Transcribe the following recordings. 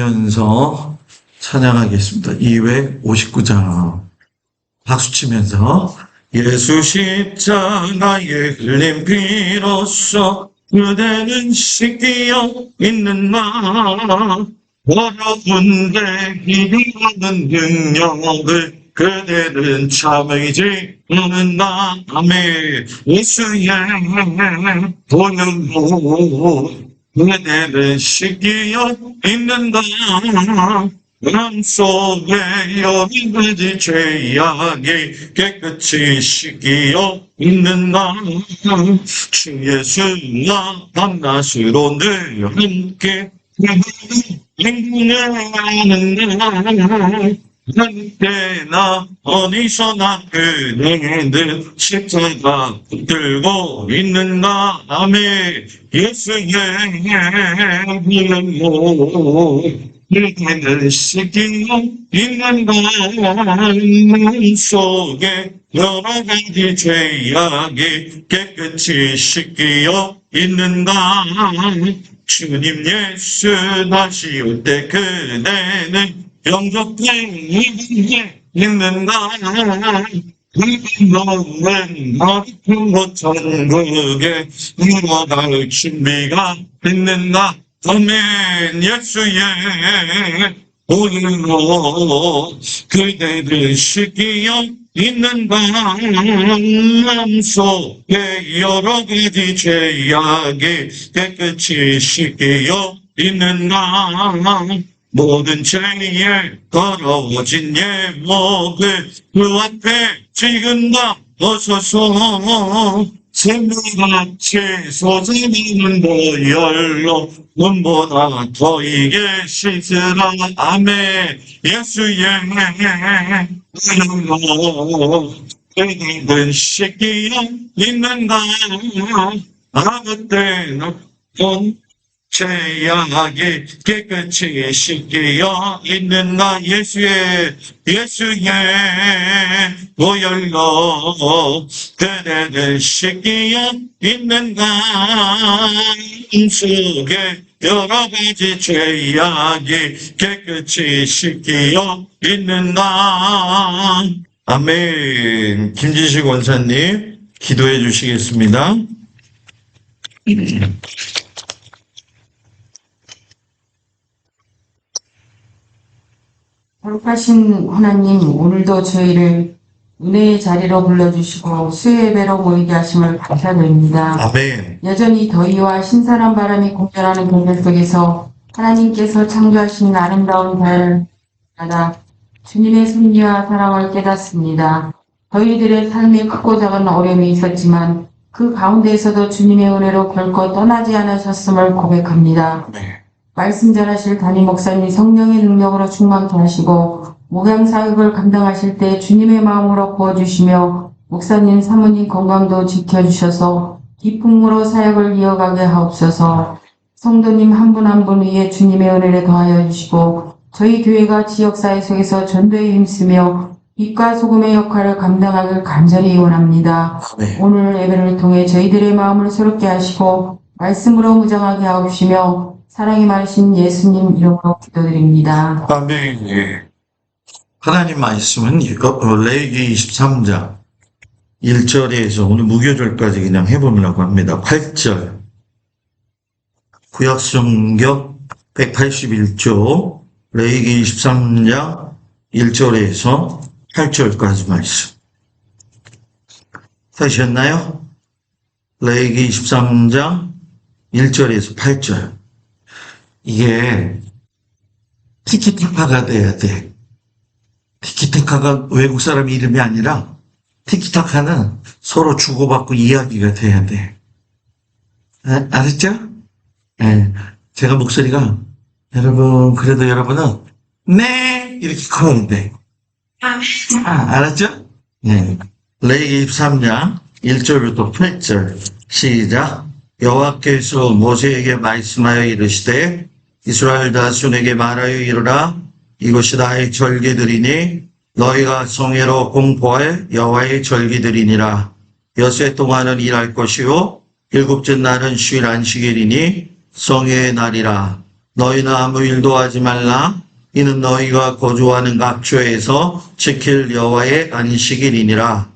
면서 찬양하겠습니다. 259장 박수 치면서 예수 십자가에 흘린 피로써 그대는 씻기어 있는 나 어려운데 기도하는 능력을 그대는 참으지 않는 나 아멘 예수의 보혈로 그대는 씻기어 있는다 마음속에 여러 가지 죄악이 깨끗이 씻기어 있는다 주 예수와 밤낮으로 늘 함께 행동하는다 언제나 어디서나 그대는 십자가 들고 있는가 아멘 예수의 이름으로 그대는 씻기어 있는가 마음속에 여러 가지 죄악이 깨끗이 씻기어 있는가 주님 예수 다시 올 때 그대는 영접해 있는가 너는 높은 곳 천국에 들어갈 준비가 있는가 아멘 예수의 오늘로 그대를 씻기어 있는가 마음속에 여러 가지 죄악이 깨끗이 씻기어 있는가 모든 죄에 더러워진 예목을 그 앞에 지금 다 벗어서 생명같이 솟아나는 보혈로 눈보다 더 이게 씻으라 아멘 예수의 이름으로 그대는 씻기어 있는가 아무 때나 죄악이 깨끗이 씻기어 있는가 예수의 보혈로 그대를 씻기어 있는가 속에 여러 가지 죄악이 깨끗이 씻기어 있는가 아멘 김진식 원사님 기도해 주시겠습니다. 거룩하신 하나님, 오늘도 저희를 은혜의 자리로 불러주시고 수요예배로 모이게 하심을 감사드립니다. 아멘. 여전히 더위와 신선한 바람이 공존하는 공간 속에서 하나님께서 창조하신 아름다운 자연을 받아 주님의 섭리와 사랑을 깨닫습니다. 저희들의 삶에 크고 작은 어려움이 있었지만 그 가운데에서도 주님의 은혜로 결코 떠나지 않으셨음을 고백합니다. 네. 말씀 전하실 담임 목사님 성령의 능력으로 충만케 하시고 목양 사역을 감당하실 때 주님의 마음으로 부어주시며 목사님 사모님 건강도 지켜주셔서 기쁨으로 사역을 이어가게 하옵소서. 성도님 한 분 한 분 위에 주님의 은혜를 더하여 주시고 저희 교회가 지역사회 속에서 전도에 힘쓰며 빛과 소금의 역할을 감당하길 간절히 원합니다. 네. 오늘 예배를 통해 저희들의 마음을 새롭게 하시고 말씀으로 무장하게 하옵시며 사랑이 많으신 예수님 이름으로 기도드립니다. 아멘. 하나님 말씀은 레위기 23장 1절에서 오늘 무교절까지 그냥 해보려고 합니다. 8절 구약성경 181조 레위기 23장 1절에서 8절까지 말씀 하셨나요? 레위기 23장 1절에서 8절 이게 티키타카가 돼야 돼. 티키타카가 외국 사람 이름이 아니라 티키타카는 서로 주고받고 이야기가 돼야 돼. 알았죠? 네. 제가 목소리가 여러분 그래도 여러분은 네 이렇게 커야 돼. 알았죠? 네. 레위기 23장 1절부터 8절 시작. 여호와께서 모세에게 말씀하여 이르시되 이스라엘 자손에게 말하여 이르라 이것이 나의 절기들이니 너희가 성회로 공포할 여호와의 절기들이니라. 엿새 동안은 일할 것이요 일곱째 날은 쉴 안식일이니 성회의 날이라. 너희는 아무 일도 하지 말라. 이는 너희가 거주하는 각처에서 지킬 여호와의 안식일이니라.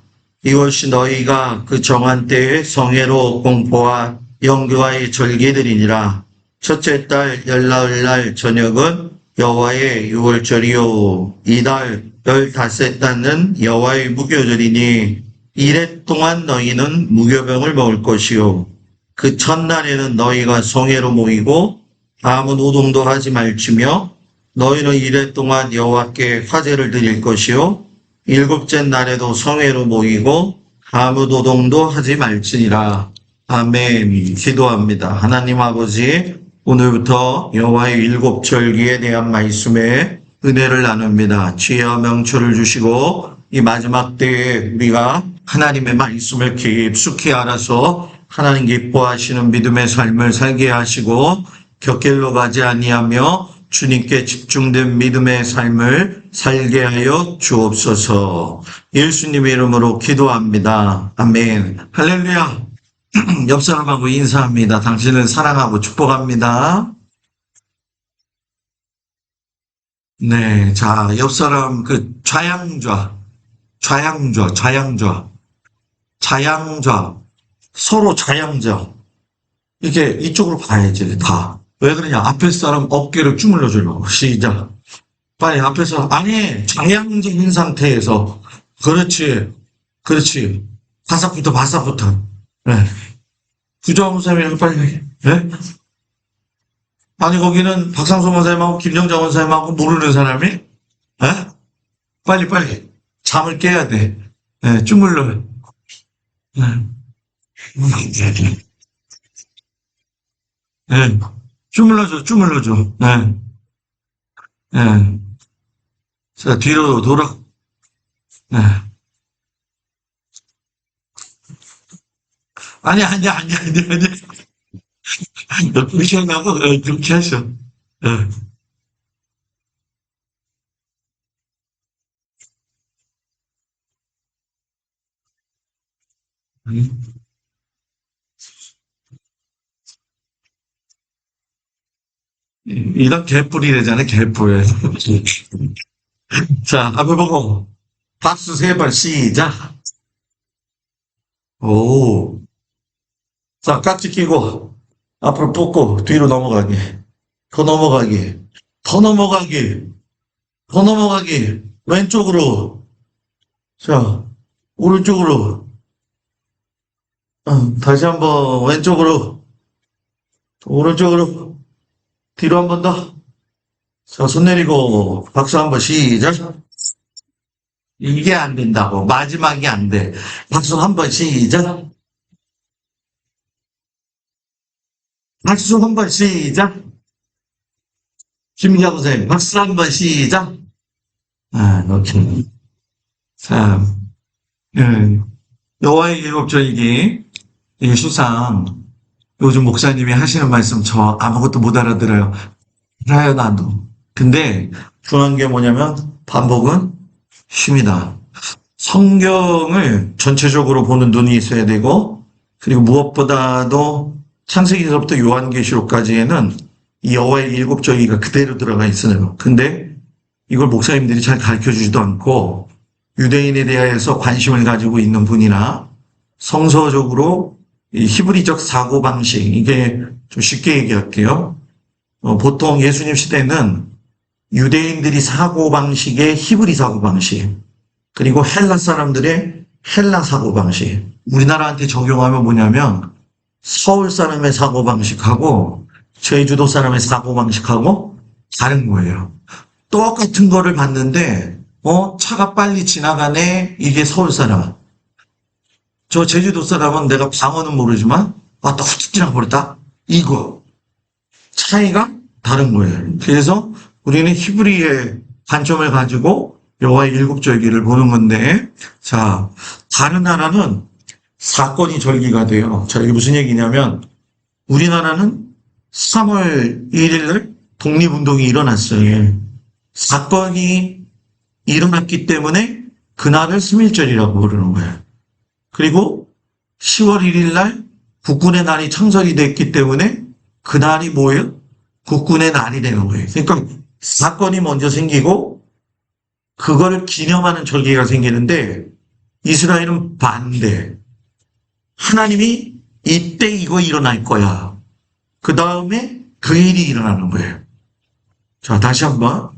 이것이 너희가 그 정한 때에 성회로 공포와 영교와의 절기들이니라. 첫째 달 열나흘날 저녁은 여호와의 유월절이요. 이달 15달은 여호와의 무교절이니 이래 동안 너희는 무교병을 먹을 것이요. 그 첫날에는 너희가 성회로 모이고 아무 노동도 하지 말지며 너희는 이래 동안 여호와께 화제를 드릴 것이요. 일곱째 날에도 성회로 모이고 아무 노동도 하지 말지니라. 아멘. 기도합니다. 하나님 아버지, 오늘부터 여호와의 일곱 절기에 대한 말씀에 은혜를 나눕니다. 지혜와 명철을 주시고 이 마지막 때에 우리가 하나님의 말씀을 깊숙이 알아서 하나님 기뻐하시는 믿음의 삶을 살게 하시고 곁길로 가지 아니하며 주님께 집중된 믿음의 삶을 살게 하여 주옵소서. 예수님의 이름으로 기도합니다. 아멘. 할렐루야. 옆 사람하고 인사합니다. 당신을 사랑하고 축복합니다. 네, 자, 옆 사람 좌양좌, 서로 좌양좌. 이게 이쪽으로 봐야지, 다. 왜 그러냐? 앞에 사람 어깨를 주물러 주려고. 시작. 빨리 앞에 사람, 아니, 좌양적인 상태에서. 그렇지. 바싹부터. 네. 구조화 원사님이랑 빨리, 네? 아니, 거기는 박상수 원사님하고 김정자 원사님하고 모르는 사람이? 네? 빨리. 잠을 깨야 돼. 네, 주물러. 네. 네. 주물러줘. 네. 네. 자, 뒤로 돌아. 네. 아니. 그렇게 하고, 그렇게 하셔. 네. 이런 개뿔이래잖아요, 개뿔. 자, 앞에 보고, 박수 3번, 시작. 오. 자, 깍지 끼고, 앞으로 뽑고, 뒤로 넘어가기. 더 넘어가기. 왼쪽으로. 자, 오른쪽으로. 다시 한번, 왼쪽으로. 오른쪽으로. 뒤로 한 번 더. 자, 손 내리고, 박수 한번 시작. 이게 안 된다고. 마지막이 안 돼. 박수 한번 시작. 박수 한번 시작. 김기아 선생님, 박수 한번 시작. 오케이. 자, 여호와의 일곱 절기, 이 수상, 요즘 목사님이 하시는 말씀 저 아무것도 못 알아들어요. 알아요, 나도. 근데 중요한 게 뭐냐면 반복은 힘이다. 성경을 전체적으로 보는 눈이 있어야 되고, 그리고 무엇보다도 창세기서부터 요한계시록까지에는 이 여호와의 일곱 절기가 그대로 들어가 있어요. 근데 이걸 목사님들이 잘 가르쳐 주지도 않고 유대인에 대해서 관심을 가지고 있는 분이나 성서적으로 이 히브리적 사고방식, 이게 좀 쉽게 얘기할게요. 보통 예수님 시대는 유대인들이 사고방식의 히브리 사고방식, 그리고 헬라 사람들의 헬라 사고방식, 우리나라한테 적용하면 뭐냐면 서울 사람의 사고방식하고 제주도 사람의 사고방식하고 다른 거예요. 똑같은 거를 봤는데 차가 빨리 지나가네. 이게 서울 사람. 저 제주도 사람은 내가 방언은 모르지만 또 훅 지나버렸다. 이거. 차이가 다른 거예요. 그래서 우리는 히브리의 관점을 가지고 여호와의 일곱 절기를 보는 건데, 자, 다른 나라는 사건이 절기가 돼요. 자, 이게 무슨 얘기냐면 우리나라는 3월 1일 날 독립운동이 일어났어요. 사건이 일어났기 때문에 그날을 3.1절이라고 부르는 거예요. 그리고 10월 1일 날 국군의 날이 창설이 됐기 때문에 그날이 뭐예요? 국군의 날이 되는 거예요. 그러니까 사건이 먼저 생기고 그거를 기념하는 절기가 생기는데 이스라엘은 반대. 하나님이 이때 이거 일어날 거야. 그 다음에 그 일이 일어나는 거예요. 자, 다시 한번.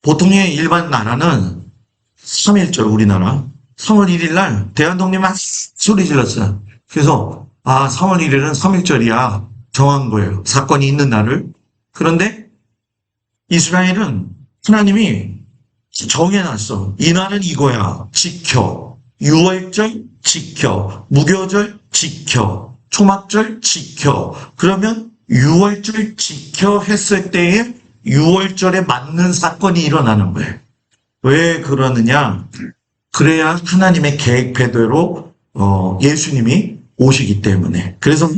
보통의 일반 나라는 3일절 우리나라 3월 1일 날 대한독립 막 소리 질렀어요. 그래서 3월 1일은 3일절이야 정한 거예요. 사건이 있는 날을. 그런데 이스라엘은 하나님이 정해놨어. 이 날은 이거야. 지켜. 6월절 지켜. 무교절 지켜. 초막절 지켜. 그러면 6월절 지켜 했을 때에 6월절에 맞는 사건이 일어나는 거예요. 왜 그러느냐? 그래야 하나님의 계획대로 예수님이 오시기 때문에. 그래서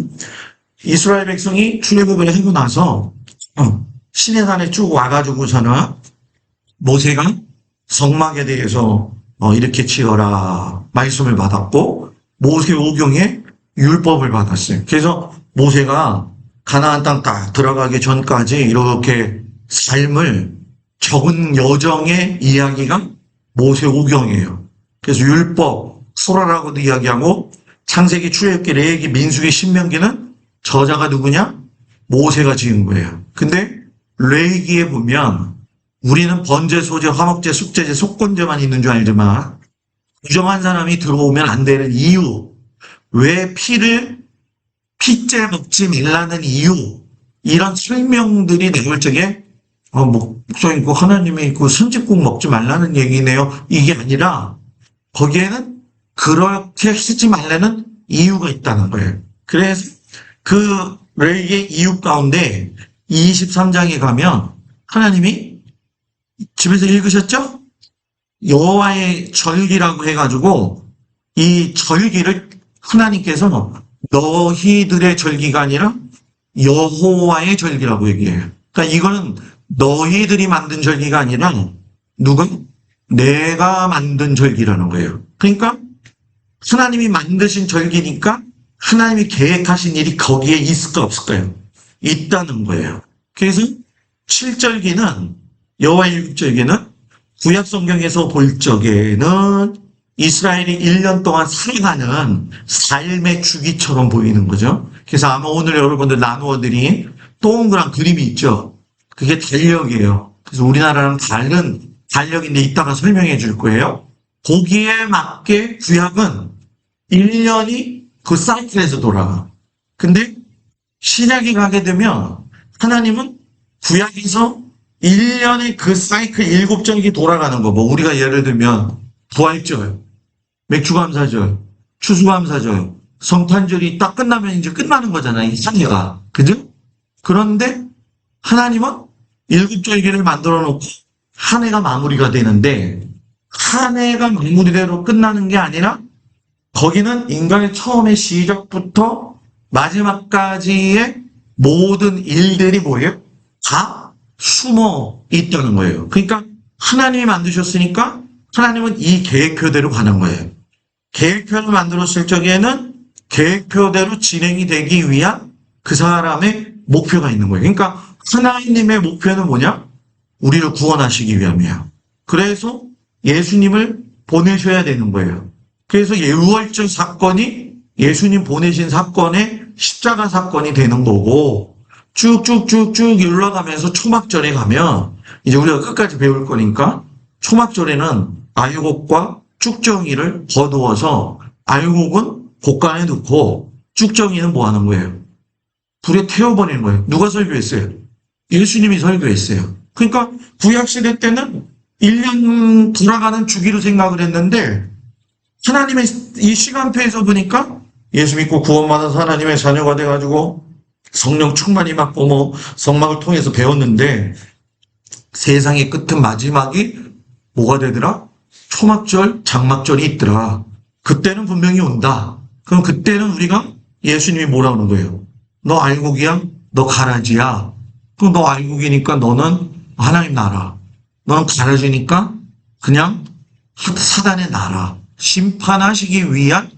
이스라엘 백성이 출애굽을 하고 나서 시내산에 쭉 와가지고서는 모세가 성막에 대해서 이렇게 지어라 말씀을 받았고 모세오경에 율법을 받았어요. 그래서 모세가 가나안 땅 딱 들어가기 전까지 이렇게 삶을 적은 여정의 이야기가 모세오경이에요. 그래서 율법, 소라라고도 이야기하고 창세기, 출애굽기, 레위기, 민수기, 신명기는 저자가 누구냐? 모세가 지은 거예요. 근데 레위기에 보면 우리는 번제, 소제, 화목제, 속제제, 속건제만 있는 줄 알지만 부정한 사람이 들어오면 안 되는 이유, 왜 피째 먹지 말라는 이유, 이런 설명들이 나올 적에 목사님 그 하나님이 그 선짓국 먹지 말라는 얘기네요. 이게 아니라 거기에는 그렇게 하지 말라는 이유가 있다는 거예요. 그래서 그 레위기의 이유 가운데 23장에 가면 하나님이 집에서 읽으셨죠? 여호와의 절기라고 해가지고 이 절기를 하나님께서 너희들의 절기가 아니라 여호와의 절기라고 얘기해요. 그러니까 이거는 너희들이 만든 절기가 아니라 누가? 내가 만든 절기라는 거예요. 그러니까 하나님이 만드신 절기니까 하나님이 계획하신 일이 거기에 있을까 없을까요? 있다는 거예요. 그래서 7절기는 여호와의 일곱절기는 구약 성경에서 볼 적에는 이스라엘이 1년 동안 살아가는 삶의 주기처럼 보이는 거죠. 그래서 아마 오늘 여러분들 나누어 드린 동그란 그림이 있죠. 그게 달력이에요. 그래서 우리나라랑 다른 달력인데 이따가 설명해 줄 거예요. 거기에 맞게 구약은 1년이 그 사이클에서 돌아가. 근데 신약이 가게 되면 하나님은 구약에서 1년의 그 사이클 7절기 돌아가는 거. 뭐 우리가 예를 들면 부활절, 맥주감사절, 추수감사절, 성탄절이 딱 끝나면 이제 끝나는 거잖아요. 이 상해가. 그죠? 그런데 하나님은 7절기를 만들어 놓고 한 해가 마무리가 되는데 한 해가 마무리대로 끝나는 게 아니라 거기는 인간의 처음의 시작부터 마지막까지의 모든 일들이 뭐예요? 다 숨어 있다는 거예요. 그러니까 하나님이 만드셨으니까 하나님은 이 계획표대로 가는 거예요. 계획표를 만들었을 적에는 계획표대로 진행이 되기 위한 그 사람의 목표가 있는 거예요. 그러니까 하나님의 목표는 뭐냐? 우리를 구원하시기 위함이야. 그래서 예수님을 보내셔야 되는 거예요. 그래서 유월절 사건이 예수님 보내신 사건의 십자가 사건이 되는 거고 쭉쭉쭉쭉 올라가면서 초막절에 가면 이제 우리가 끝까지 배울 거니까 초막절에는 알곡과 쭉정이를 거두어서 알곡은 곶간에 넣고 쭉정이는 뭐 하는 거예요? 불에 태워버리는 거예요. 누가 설교했어요? 예수님이 설교했어요. 그러니까 구약시대 때는 1년 돌아가는 주기로 생각을 했는데 하나님의 이 시간표에서 보니까 예수 믿고 구원받아서 하나님의 자녀가 돼가지고 성령 충만히 받고 뭐 성막을 통해서 배웠는데 세상의 끝은 마지막이 뭐가 되더라? 초막절, 장막절이 있더라. 그때는 분명히 온다. 그럼 그때는 우리가 예수님이 뭐라 그러는 거예요? 너 알곡이야? 너 가라지야? 그럼 너 알곡이니까 너는 하나님 나라. 너는 가라지니까 그냥 사단의 나라. 심판하시기 위한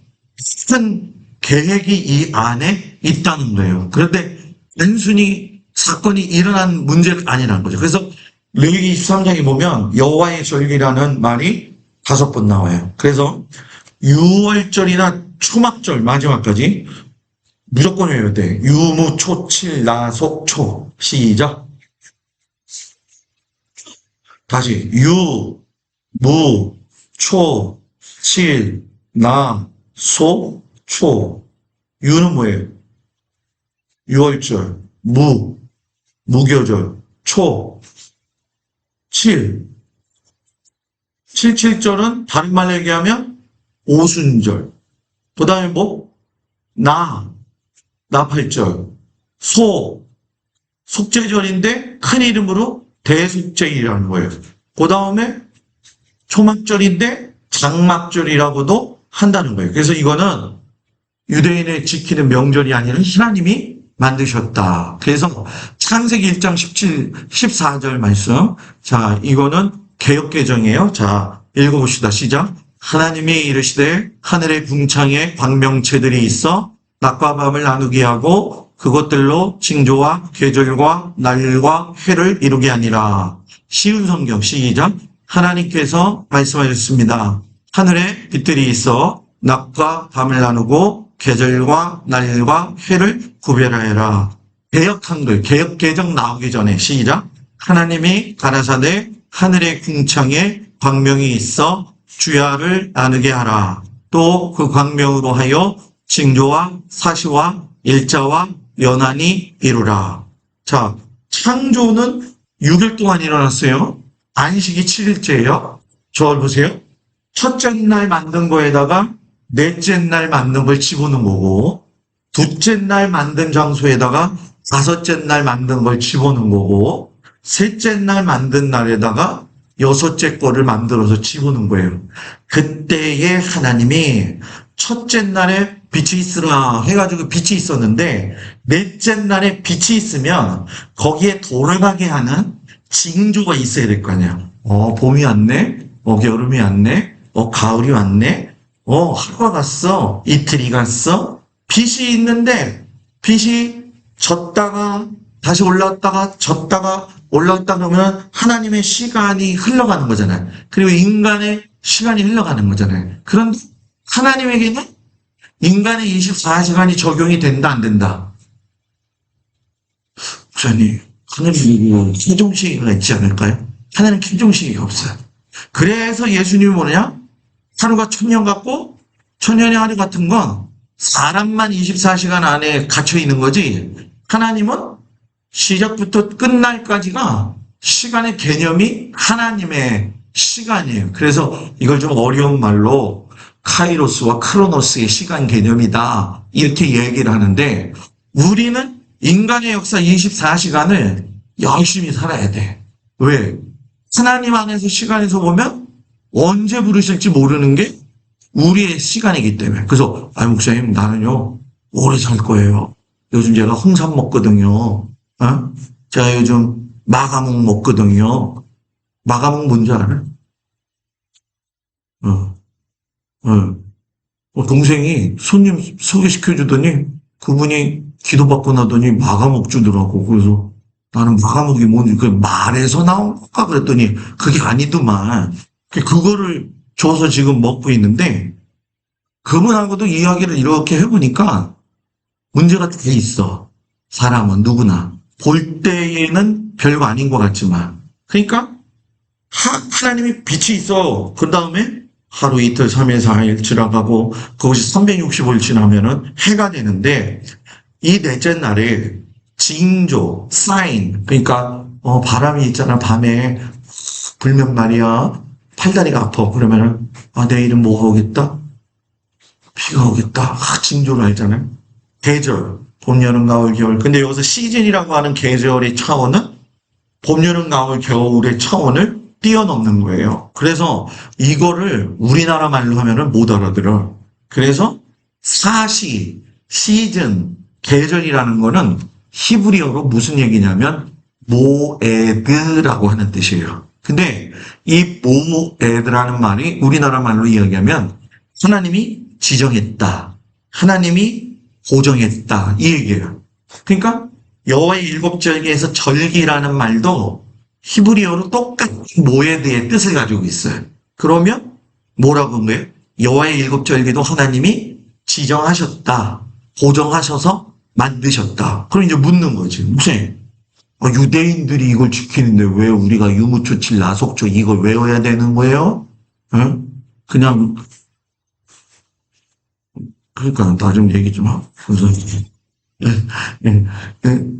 큰 계획이 이 안에 있다는 거예요. 그런데 단순히 사건이 일어난 문제가 아니라는 거죠. 그래서 레위기 23장에 보면 여호와의 절기라는 말이 5번 나와요. 그래서 유월절이나 초막절 마지막까지 무조건 외워야 돼. 유무, 초, 칠, 나, 속, 초. 시작. 다시 유, 무, 초, 칠, 나, 소, 초. 유는 뭐예요? 유월절, 무교절, 초, 칠. 칠칠절은 다른 말로 얘기하면 오순절. 그 다음에 뭐? 나팔절. 속죄절인데 큰 이름으로 대속죄일이라는 거예요. 그 다음에 초막절인데 장막절이라고도 한다는 거예요. 그래서 이거는 유대인의 지키는 명절이 아니라 하나님이 만드셨다. 그래서 창세기 1장 14절 말씀. 자, 이거는 개역개정이에요. 자, 읽어봅시다. 시작. 하나님이 이르시되 하늘의 궁창에 광명체들이 있어 낮과 밤을 나누게 하고 그것들로 징조와 계절과 날과 해를 이루게 하니라. 쉬운 성경 시작. 하나님께서 말씀하셨습니다. 하늘에 빛들이 있어 낮과 밤을 나누고 계절과 날과 해를 구별하여라. 개역 한글, 개역 개정 나오기 전에 시작. 하나님이 가라사대 하늘의 궁창에 광명이 있어 주야를 나누게 하라. 또 그 광명으로 하여 징조와 사시와 일자와 연한이 이루라. 자, 창조는 6일 동안 일어났어요. 안식이 7일째예요. 저를 보세요. 첫째 날 만든 거에다가 넷째 날 만든 걸 집어넣은 거고, 둘째 날 만든 장소에다가 다섯째 날 만든 걸 집어넣은 거고, 셋째 날 만든 날에다가 여섯째 거를 만들어서 집어넣은 거예요. 그때에 하나님이 첫째 날에 빛이 있으라 해가지고 빛이 있었는데, 넷째 날에 빛이 있으면 거기에 돌아가게 하는 징조가 있어야 될 거 아니야. 봄이 왔네. 여름이 왔네. 가을이 왔네. 하루가 갔어. 이틀이 갔어. 빛이 있는데 빛이 졌다가 다시 올라왔다가 졌다가 올라왔다 그러면 하나님의 시간이 흘러가는 거잖아요. 그리고 인간의 시간이 흘러가는 거잖아요. 그런데 하나님에게는 인간의 24시간이 적용이 된다 안 된다? 목사님, 하늘이 최종시기가 있지 않을까요? 하나는 최종시기가 없어요. 그래서 예수님이 뭐냐? 하루가 1000년 같고 1000년의 하루 같은 건 사람만 24시간 안에 갇혀 있는 거지, 하나님은 시작부터 끝날까지가 시간의 개념이 하나님의 시간이에요. 그래서 이걸 좀 어려운 말로 카이로스와 크로노스의 시간 개념이다 이렇게 얘기를 하는데, 우리는 인간의 역사 24시간을 열심히 살아야 돼. 왜? 하나님 안에서 시간에서 보면 언제 부르실지 모르는 게 우리의 시간이기 때문에. 그래서 목사님 나는요 오래 살 거예요. 요즘 제가 홍삼 먹거든요. 제가 요즘 마가목 먹거든요. 마가목 뭔지 알아요? 동생이 손님 소개시켜주더니 그분이 기도받고 나더니 마가목 주더라고. 그래서 나는 마가목이 뭔지 그 말에서 나온 건가 그랬더니 그게 아니더만. 그거를 줘서 지금 먹고 있는데, 그분하고도 이야기를 이렇게 해보니까 문제가 돼 있어. 사람은 누구나 볼 때에는 별거 아닌 것 같지만, 그러니까 하나님이 빛이 있어. 그 다음에 하루 이틀 3일 4일 지나가고 그것이 365일 지나면은 해가 되는데, 이 넷째 날에 징조, 사인, 그러니까 바람이 있잖아. 밤에 불면 말이야 팔다리가 아파. 그러면은 내일은 뭐가 오겠다? 비가 오겠다. 징조를 알잖아요. 계절, 봄, 여름, 가을, 겨울. 근데 여기서 시즌이라고 하는 계절의 차원은 봄, 여름, 가을, 겨울의 차원을 뛰어넘는 거예요. 그래서 이거를 우리나라 말로 하면은 못 알아들어. 그래서 사시, 시즌, 계절이라는 거는 히브리어로 무슨 얘기냐면 모에드라고 하는 뜻이에요. 근데 이 모에드라는 말이 우리나라 말로 이야기하면 하나님이 지정했다, 하나님이 고정했다 이 얘기예요. 그러니까 여호와의 일곱 절기에서 절기라는 말도 히브리어로 똑같은 뭐에 대해 뜻을 가지고 있어요. 그러면 뭐라고 한 거예요? 여호와의 일곱 절기도 하나님이 지정하셨다. 고정하셔서 만드셨다. 그럼 이제 묻는 거지. 목사님, 유대인들이 이걸 지키는데 왜 우리가 유무초칠 나속초 이걸 외워야 되는 거예요? 응? 그냥 그러니까 나 좀 얘기 좀 하고.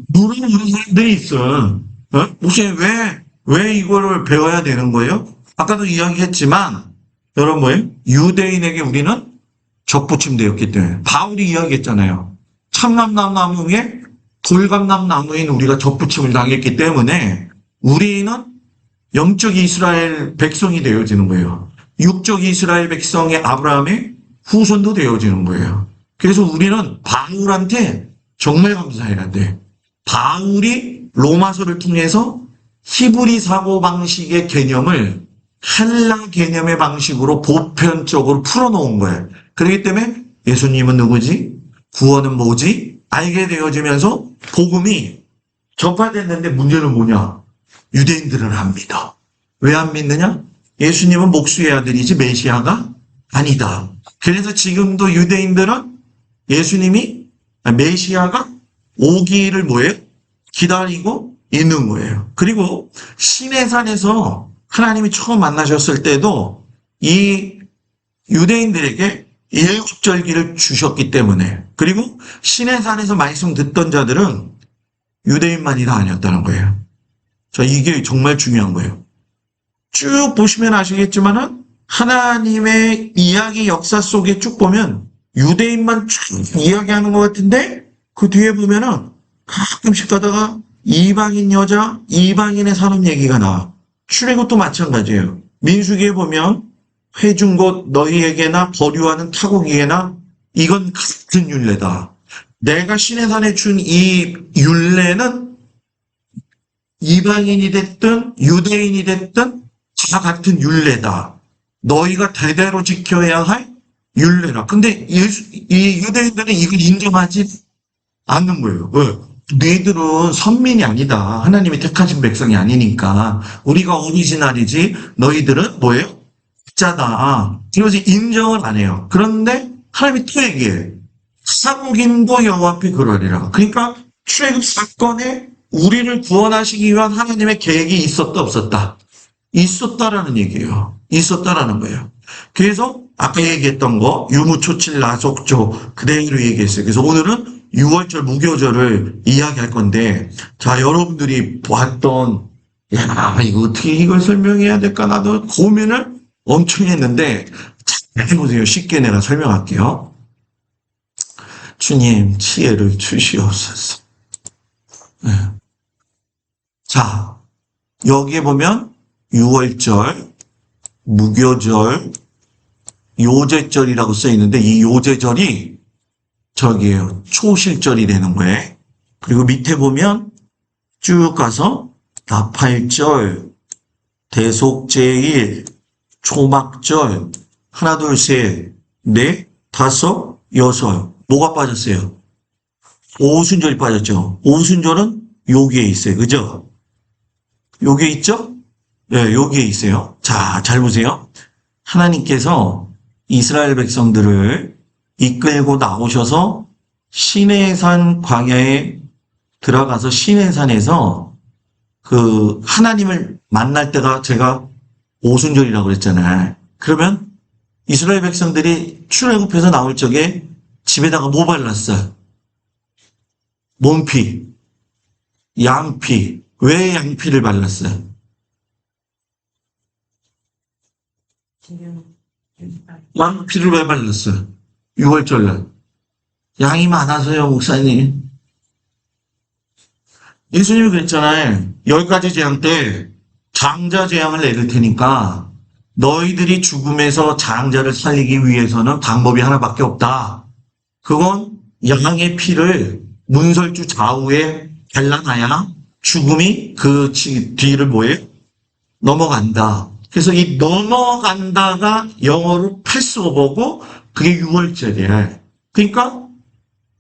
물어보는 사람들이 있어. 목사님 왜 이거를 배워야 되는 거예요? 아까도 이야기했지만 여러분 뭐예요? 유대인에게 우리는 적부침되었기 때문에 바울이 이야기했잖아요. 참남나무에 돌감남나무인 우리가 적부침을 당했기 때문에 우리는 영적 이스라엘 백성이 되어지는 거예요. 육적 이스라엘 백성의 아브라함의 후손도 되어지는 거예요. 그래서 우리는 바울한테 정말 감사해야 돼. 바울이 로마서를 통해서 히브리 사고방식의 개념을 헬라 개념의 방식으로 보편적으로 풀어놓은 거예요. 그렇기 때문에 예수님은 누구지? 구원은 뭐지? 알게 되어지면서 복음이 전파됐는데 문제는 뭐냐? 유대인들은 안 믿어. 왜 안 믿느냐? 예수님은 목수의 아들이지 메시아가 아니다. 그래서 지금도 유대인들은 예수님이 메시아가 오기를 뭐예요? 기다리고 있는 거예요. 그리고 시내산에서 하나님이 처음 만나셨을 때도 이 유대인들에게 일곱절기를 주셨기 때문에, 그리고 시내산에서 말씀 듣던 자들은 유대인만이 다 아니었다는 거예요. 자, 이게 정말 중요한 거예요. 쭉 보시면 아시겠지만은 하나님의 이야기 역사 속에 쭉 보면 유대인만 쭉 이야기하는 것 같은데 그 뒤에 보면은 가끔씩 가다가 이방인 여자, 이방인의 사람 얘기가 나와. 출애굽도 마찬가지예요. 민수기에 보면 회중 곧 너희에게나 거류하는 타국이게나 이건 같은 율례다. 내가 시내산에 준 이 율례는 이방인이 됐든 유대인이 됐든 다 같은 율례다. 너희가 대대로 지켜야 할 율례라. 근데 이 유대인들은 이걸 인정하지 않는 거예요. 왜? 너희들은 선민이 아니다. 하나님이 택하신 백성이 아니니까. 우리가 오리지널이지 너희들은 뭐예요? 자다. 그래서 인정을 안 해요. 그런데 하나님이 또 얘기해. 한국인도 여호와 앞에 그러리라. 그러니까 출애굽 사건에 우리를 구원하시기 위한 하나님의 계획이 있었다 없었다? 있었다라는 얘기예요. 있었다라는 거예요. 그래서 아까 얘기했던 거 유무초칠 나속조 그대로 얘기했어요. 그래서 오늘은 6월절 무교절을 이야기할 건데, 자, 여러분들이 봤던 야 이거 어떻게 이걸 설명해야 될까 나도 고민을 엄청 했는데 잘 해보세요. 쉽게 내가 설명할게요. 주님 지혜를 주시옵소서. 네. 자, 여기에 보면 6월절, 무교절, 요제절이라고 써 있는데 이 요제절이 저기에요. 초실절이 되는 거예요. 그리고 밑에 보면 쭉 가서 나팔절, 대속제일, 초막절, 하나, 둘, 셋, 넷, 다섯, 여섯. 뭐가 빠졌어요? 오순절이 빠졌죠. 오순절은 여기에 있어요. 그죠? 여기에 있죠? 네, 여기에 있어요. 자, 잘 보세요. 하나님께서 이스라엘 백성들을 이끌고 나오셔서 시내산 광야에 들어가서 시내산에서 그 하나님을 만날 때가 제가 오순절이라고 그랬잖아요. 그러면 이스라엘 백성들이 출애굽해서 나올 적에 집에다가 뭐 발랐어요? 몸피, 양피. 왜 양피를 발랐어요? 양피를 왜 발랐어요? 6월절날. 양이 많아서요, 목사님. 예수님이 그랬잖아요. 10가지 재앙 때 장자 재앙을 내릴 테니까 너희들이 죽음에서 장자를 살리기 위해서는 방법이 하나밖에 없다. 그건 양의 피를 문설주 좌우에 발라놔야 죽음이 그 뒤를 뭐예요? 넘어간다. 그래서 이 넘어간다가 영어로 패스오버고 그게 6월절이에요. 그러니까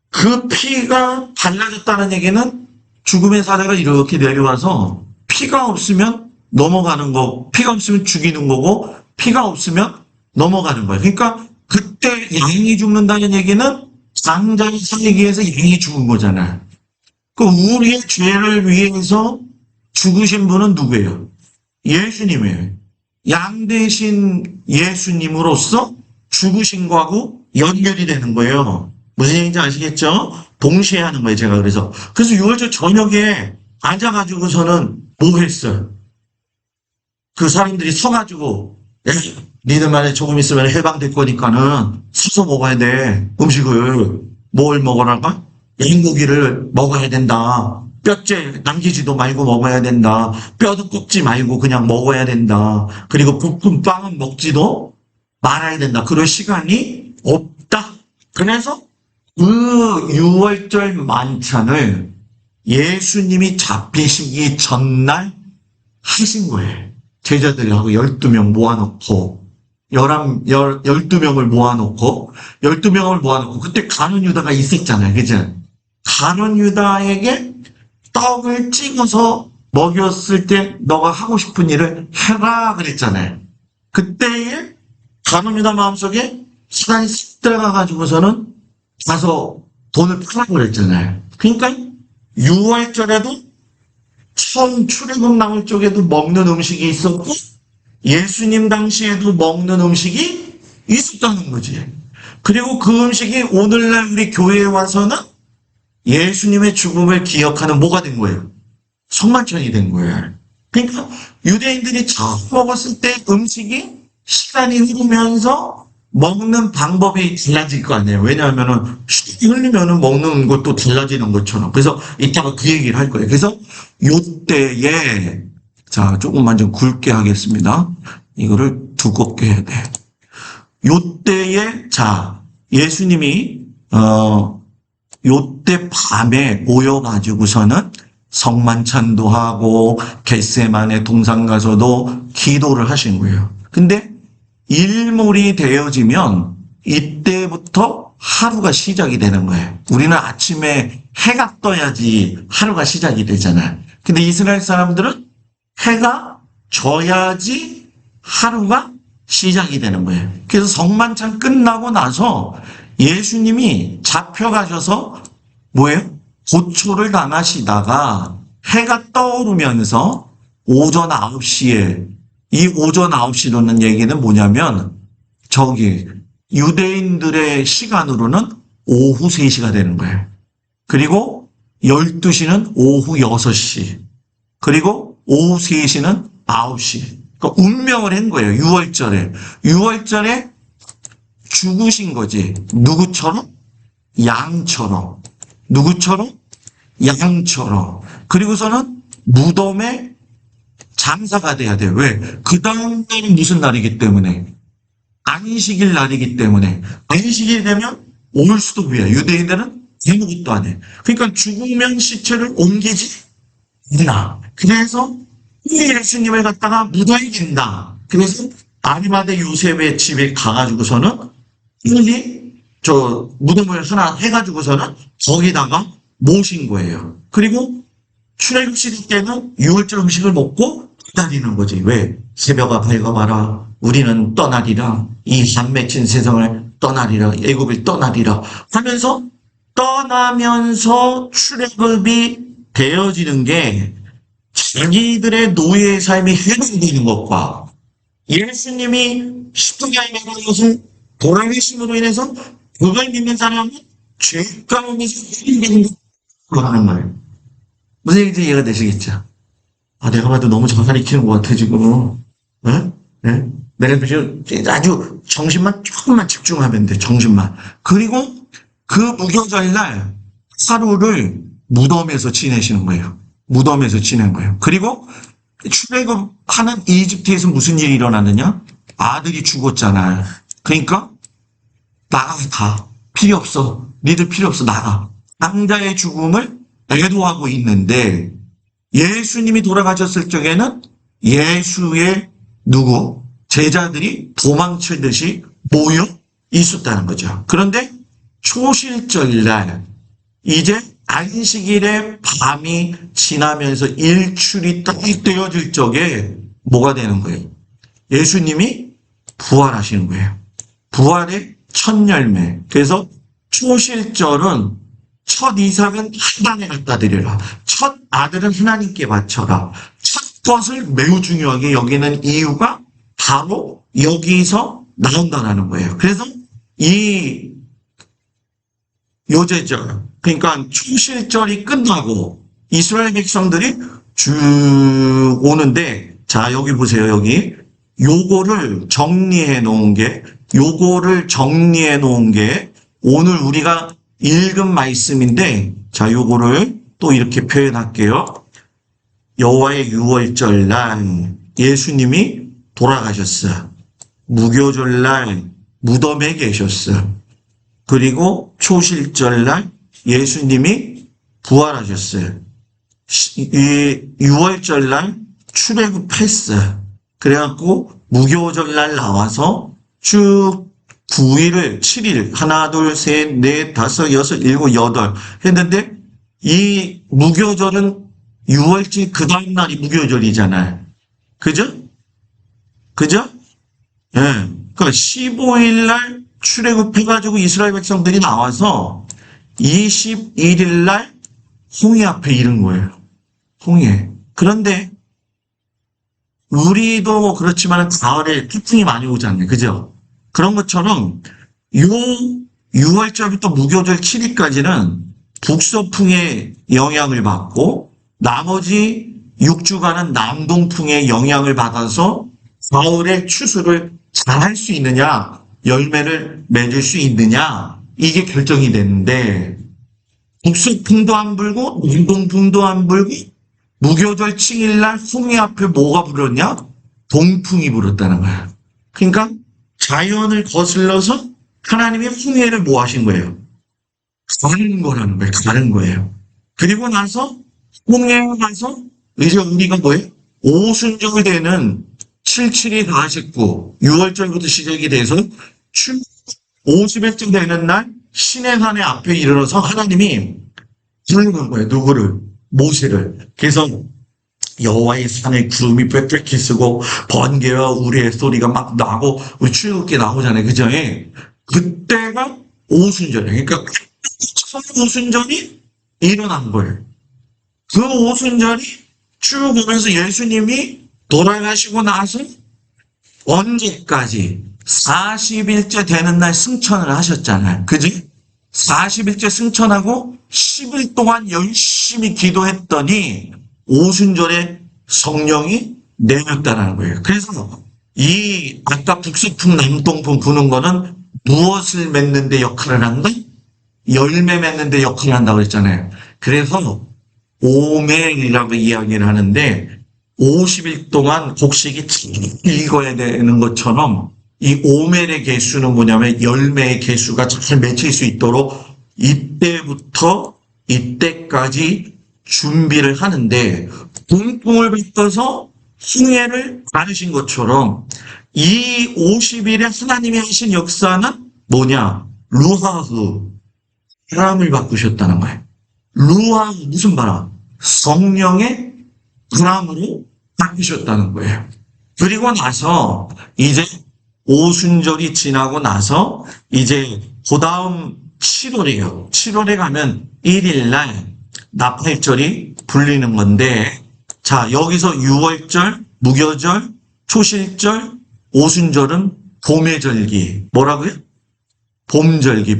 그 피가 발라졌다는 얘기는 죽음의 사자가 이렇게 내려와서 피가 없으면 넘어가는 거, 피가 없으면 죽이는 거고, 피가 없으면 넘어가는 거예요. 그러니까 그때 양이 죽는다는 얘기는 장자를 살리기 위해서 양이 죽은 거잖아요. 그 우리의 죄를 위해서 죽으신 분은 누구예요? 예수님이에요. 양 대신 예수님으로서 죽으신 거하고 연결이 되는 거예요. 무슨 얘기인지 아시겠죠? 동시에 하는 거예요, 제가 그래서. 그래서 6월절 저녁에 앉아가지고서는 뭐 했어요? 그 사람들이 서가지고, 야, 니들만에 조금 있으면 해방될 거니까는 서서 먹어야 돼. 음식을. 뭘 먹어라가? 양고기를 먹어야 된다. 뼈째 남기지도 말고 먹어야 된다. 뼈도 굽지 말고 그냥 먹어야 된다. 그리고 볶은 빵은 먹지도 말아야 된다. 그럴 시간이 없다. 그래서 그 6월절 만찬을 예수님이 잡히시기 전날 하신 거예요. 제자들하고 12명 모아놓고, 12명을 모아놓고, 그때 가룟 유다가 있었잖아요. 그죠? 가룟 유다에게 떡을 찍어서 먹였을 때 너가 하고 싶은 일을 해라 그랬잖아요. 그때에 가룟 유다 마음속에 시간이 쓱 들어가가지고서는 가서 돈을 팔라고 그랬잖아요. 그러니까 6월절에도 처음 출애굽 나올 쪽에도 먹는 음식이 있었고 예수님 당시에도 먹는 음식이 있었다는 거지. 그리고 그 음식이 오늘날 우리 교회에 와서는 예수님의 죽음을 기억하는 뭐가 된 거예요? 성만찬이 된 거예요. 그러니까 유대인들이 처음 먹었을 때 음식이 시간이 흐르면서 먹는 방법이 달라질 거 아니에요. 왜냐하면은 시간이 흐르면은 먹는 것도 달라지는 것처럼. 그래서 이따가 그 얘기를 할 거예요. 그래서 요때에 자 조금만 좀 굵게 하겠습니다. 이거를 두껍게 해야 돼. 요때에 자 예수님이 요때 밤에 모여가지고서는 성만찬도 하고 겟세마네 동산 가서도 기도를 하신 거예요. 근데 일몰이 되어지면 이때부터 하루가 시작이 되는 거예요. 우리는 아침에 해가 떠야지 하루가 시작이 되잖아요. 근데 이스라엘 사람들은 해가 져야지 하루가 시작이 되는 거예요. 그래서 성만찬 끝나고 나서 예수님이 잡혀가셔서 뭐예요? 고초를 당하시다가 해가 떠오르면서 오전 9시에 이 오전 9시로는 얘기는 뭐냐면 저기 유대인들의 시간으로는 오후 3시가 되는 거예요. 그리고 12시는 오후 6시. 그리고 오후 3시는 9시. 그러니까 운명을 한 거예요. 6월절에. 6월절에 죽으신 거지. 누구처럼? 양처럼. 누구처럼? 양처럼. 그리고서는 무덤에 장사가 돼야 돼요. 왜? 그 다음 날은 무슨 날이기 때문에? 안식일 날이기 때문에. 안식일이 되면 올 수도 없어요. 유대인들은 아무것도 안 해. 그러니까 죽으면 시체를 옮기지 않나. 그래서 예수님을 갖다가 무덤에 낀다. 그래서 아리마대 요셉의 집에 가가지고서는 빨리 저 무덤을 하나 해가지고서는 거기다가 모신 거예요. 그리고 출애굽 시대 때는 6월절 음식을 먹고 기다리는 거지. 왜? 새벽아 밝아봐라. 우리는 떠나리라. 이 한 맺힌 세상을 떠나리라. 애굽을 떠나리라. 하면서 떠나면서 출애굽이 되어지는 게 자기들의 노예의 삶이 해방되는 것과 예수님이 십자가에 매달린 것을 돌아가심으로 인해서 그걸 믿는 사람은 죄 가운데서 해방되는 것으로 하는 거예요. 무슨 얘기인지 이해가 되시겠죠? 아, 내가 봐도 너무 자살이 키는 것 같아, 지금. 네? 네? 내가 지금 아주 정신만 조금만 집중하면 돼, 정신만. 그리고 그 무교절날 하루를 무덤에서 지내시는 거예요. 무덤에서 지낸 거예요. 그리고 출애굽하는 이집트에서 무슨 일이 일어나느냐? 아들이 죽었잖아요. 그러니까 나가. 필요 없어. 니들 필요 없어. 나가. 당자의 죽음을 애도하고 있는데 예수님이 돌아가셨을 적에는 예수의 누구? 제자들이 도망치듯이 모여 있었다는 거죠. 그런데 초실절날 이제 안식일에 밤이 지나면서 일출이 딱 뜨여질 적에 뭐가 되는 거예요? 예수님이 부활하시는 거예요. 부활의 첫 열매. 그래서 초실절은 첫 이삭은 하나님에 갖다 드리라. 첫 아들은 하나님께 바쳐라. 첫 것을 매우 중요하게 여기는 이유가 바로 여기서 나온다는 거예요. 그래서 이 요제절, 그러니까 초실절이 끝나고 이스라엘 백성들이 쭉 오는데, 자, 여기 보세요, 여기. 요거를 정리해 놓은 게 오늘 우리가 읽은 말씀인데, 자, 요거를 또 이렇게 표현할게요. 여호와의 유월절 날 예수님이 돌아가셨어요. 무교절 날 무덤에 계셨어요. 그리고 초실절 날 예수님이 부활하셨어요. 이 유월절 날 출애굽했어요. 그래갖고 무교절 날 나와서 쭉 9일을 7일 하나 둘 셋 넷 다섯 여섯 일곱 여덟 했는데 이 무교절은 6월절 그 다음 날이 무교절이잖아요. 그죠? 예. 그러니까 15일 날 출애굽해가지고 이스라엘 백성들이 나와서 21일 날 홍해 앞에 이른 거예요. 홍해. 그런데 우리도 그렇지만 가을에 태풍이 많이 오잖아요. 그죠? 그런 것처럼 요 6월절부터 무교절 7일까지는 북서풍의 영향을 받고 나머지 6주간은 남동풍의 영향을 받아서 가을에 추수를 잘 할 수 있느냐, 열매를 맺을 수 있느냐, 이게 결정이 됐는데 북서풍도 안 불고 남동풍도 안 불고 무교절 7일날 홍해 앞에 뭐가 불었냐? 동풍이 불었다는 거야. 그러니까 자연을 거슬러서 하나님이 홍해를 뭐 하신 거예요? 가는 거라는 거예요. 가는 거예요. 그리고 나서 홍해에 가서 이제 우리가 뭐예요? 오순절 되는 77이 49, 6월절부터 시작이 돼서 50일쯤 되는 날 시내산의 앞에 이르러서 하나님이 부르는 거예요. 누구를? 모세를. 그래서 여호와의 산에 구름이 빽빽히 쓰고 번개와 우리의 소리가 막 나고 출애굽기 나오잖아요. 그죠? 그때가 오순절이에요. 그러니까 첫 오순절이 일어난 거예요. 그 오순절이 쭉 오면서 예수님이 돌아가시고 나서 언제까지 40일째 되는 날 승천을 하셨잖아요. 그지? 40일째 승천하고 10일 동안 열심히 기도했더니 오순절에 성령이 내렸다는 거예요. 그래서 이 아까 북서풍 남동풍 부는 거는 무엇을 맺는 데 역할을 한다? 열매 맺는 데 역할을 한다고 그랬잖아요. 그래서 오멜이라고 이야기를 하는데 50일 동안 곡식이 읽어야 되는 것처럼 이 오멜의 개수는 뭐냐면 열매의 개수가 잘 맺힐 수 있도록 이때부터 이때까지 준비를 하는데 동풍을 받아서 홍해를 가르신 것처럼 이 50일에 하나님이 하신 역사는 뭐냐? 루하흐, 바람을 바꾸셨다는 거예요. 루하흐 무슨 바람? 성령의 바람으로 바꾸셨다는 거예요. 그리고 나서 이제 오순절이 지나고 나서 이제 그 다음 7월이에요. 7월에 가면 1일날 나팔절이 불리는 건데, 자, 여기서 6월절, 무교절, 초실절, 오순절은 봄의 절기. 뭐라고요? 봄절기.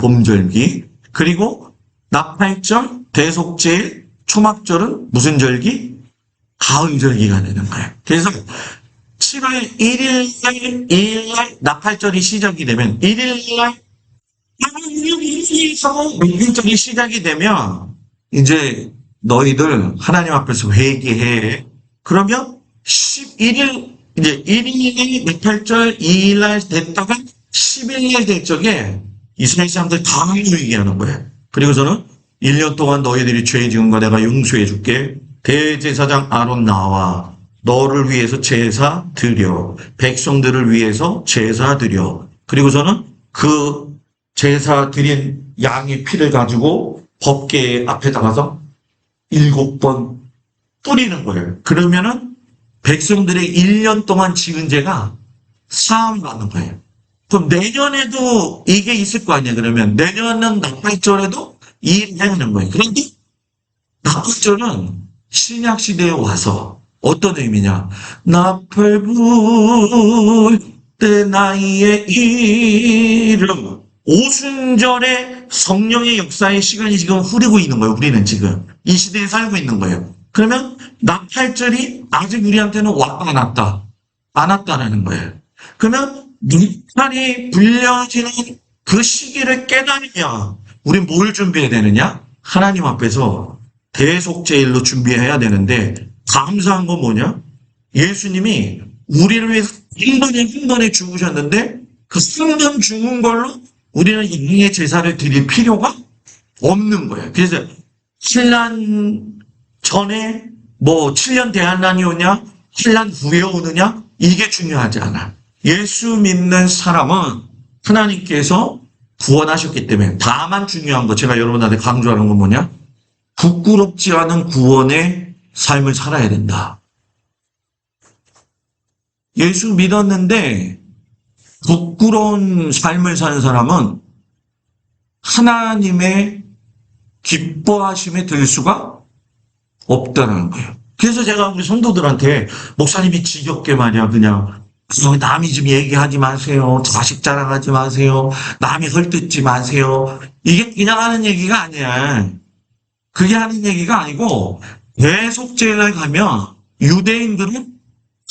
그리고 나팔절, 대속제일, 초막절은 무슨 절기? 가을절기가 되는 거예요. 그래서 7월 1일날, 2일날 나팔절이 시작이 되면 1일날 명절이 시작이 되면 이제 너희들 하나님 앞에서 회개해. 그러면 11일 이제 1일날 나팔절 2일날 됐다가 10일날 될 적에 이스라엘 사람들 다 회개하는 거예요. 그리고서는 1년 동안 너희들이 죄 지은 거 내가 용서해 줄게. 대제사장 아론 나와 너를 위해서 제사 드려. 백성들을 위해서 제사 드려. 그리고서는 그 제사 드린 양의 피를 가지고 법궤 앞에다가서 7번 뿌리는 거예요. 그러면은 백성들의 1년 동안 지은 죄가 사함 받는 거예요. 그럼 내년에도 이게 있을 거 아니에요. 그러면 내년은 나팔절에도 이 일을 행하는 거예요. 그런데 나팔절은 신약 시대에 와서 어떤 의미냐? 나팔 불 때 나의 이름. 오순절에 성령의 역사의 시간이 지금 흐르고 있는 거예요. 우리는 지금 이 시대에 살고 있는 거예요. 그러면 나팔절이 아직 우리한테는 왔다 안 왔다 안 왔다라는 거예요. 그러면 나팔이 불려지는 그 시기를 깨달으면 우린 뭘 준비해야 되느냐? 하나님 앞에서 대속제일로 준비해야 되는데, 감사한 건 뭐냐? 예수님이 우리를 위해서 한 번에 죽으셨는데 그 한 번 죽은 걸로 우리는 인생의 제사를 드릴 필요가 없는 거예요. 그래서 7년 전에 뭐 7년 대한란이 오냐, 7년 후에 오느냐, 이게 중요하지 않아. 예수 믿는 사람은 하나님께서 구원하셨기 때문에, 다만 중요한 거, 제가 여러분한테 강조하는 건 뭐냐? 부끄럽지 않은 구원의 삶을 살아야 된다. 예수 믿었는데 부끄러운 삶을 사는 사람은 하나님의 기뻐하심에 들 수가 없다는 거예요. 그래서 제가 우리 성도들한테, 목사님이 지겹게 말이야, 그냥 남이 좀 얘기하지 마세요, 자식 자랑하지 마세요, 남이 헐뜯지 마세요, 이게 그냥 하는 얘기가 아니야. 그게 하는 얘기가 아니고, 대속제를 가면 유대인들은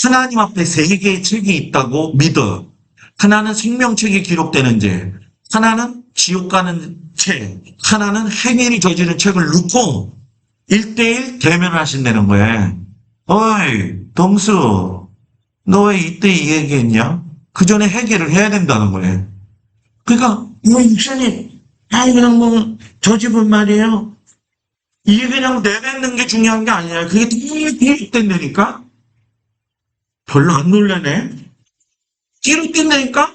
하나님 앞에 세 개의 책이 있다고 믿어. 하나는 생명책이 기록되는 죄, 하나는 지옥 가는 책, 하나는 행인이 저지른 책을 놓고 1대1 대면을 하신다는 거예요. 어이, 동수, 너 왜 이때 이 얘기했냐? 그 전에 해결을 해야 된다는 거예요. 그러니까, 목사님, 그냥 뭐, 저 집은 말이에요. 이게 그냥 내뱉는 게 중요한 게 아니라, 그게 기록된다니까? 별로 안 놀라네? 기록된다니까?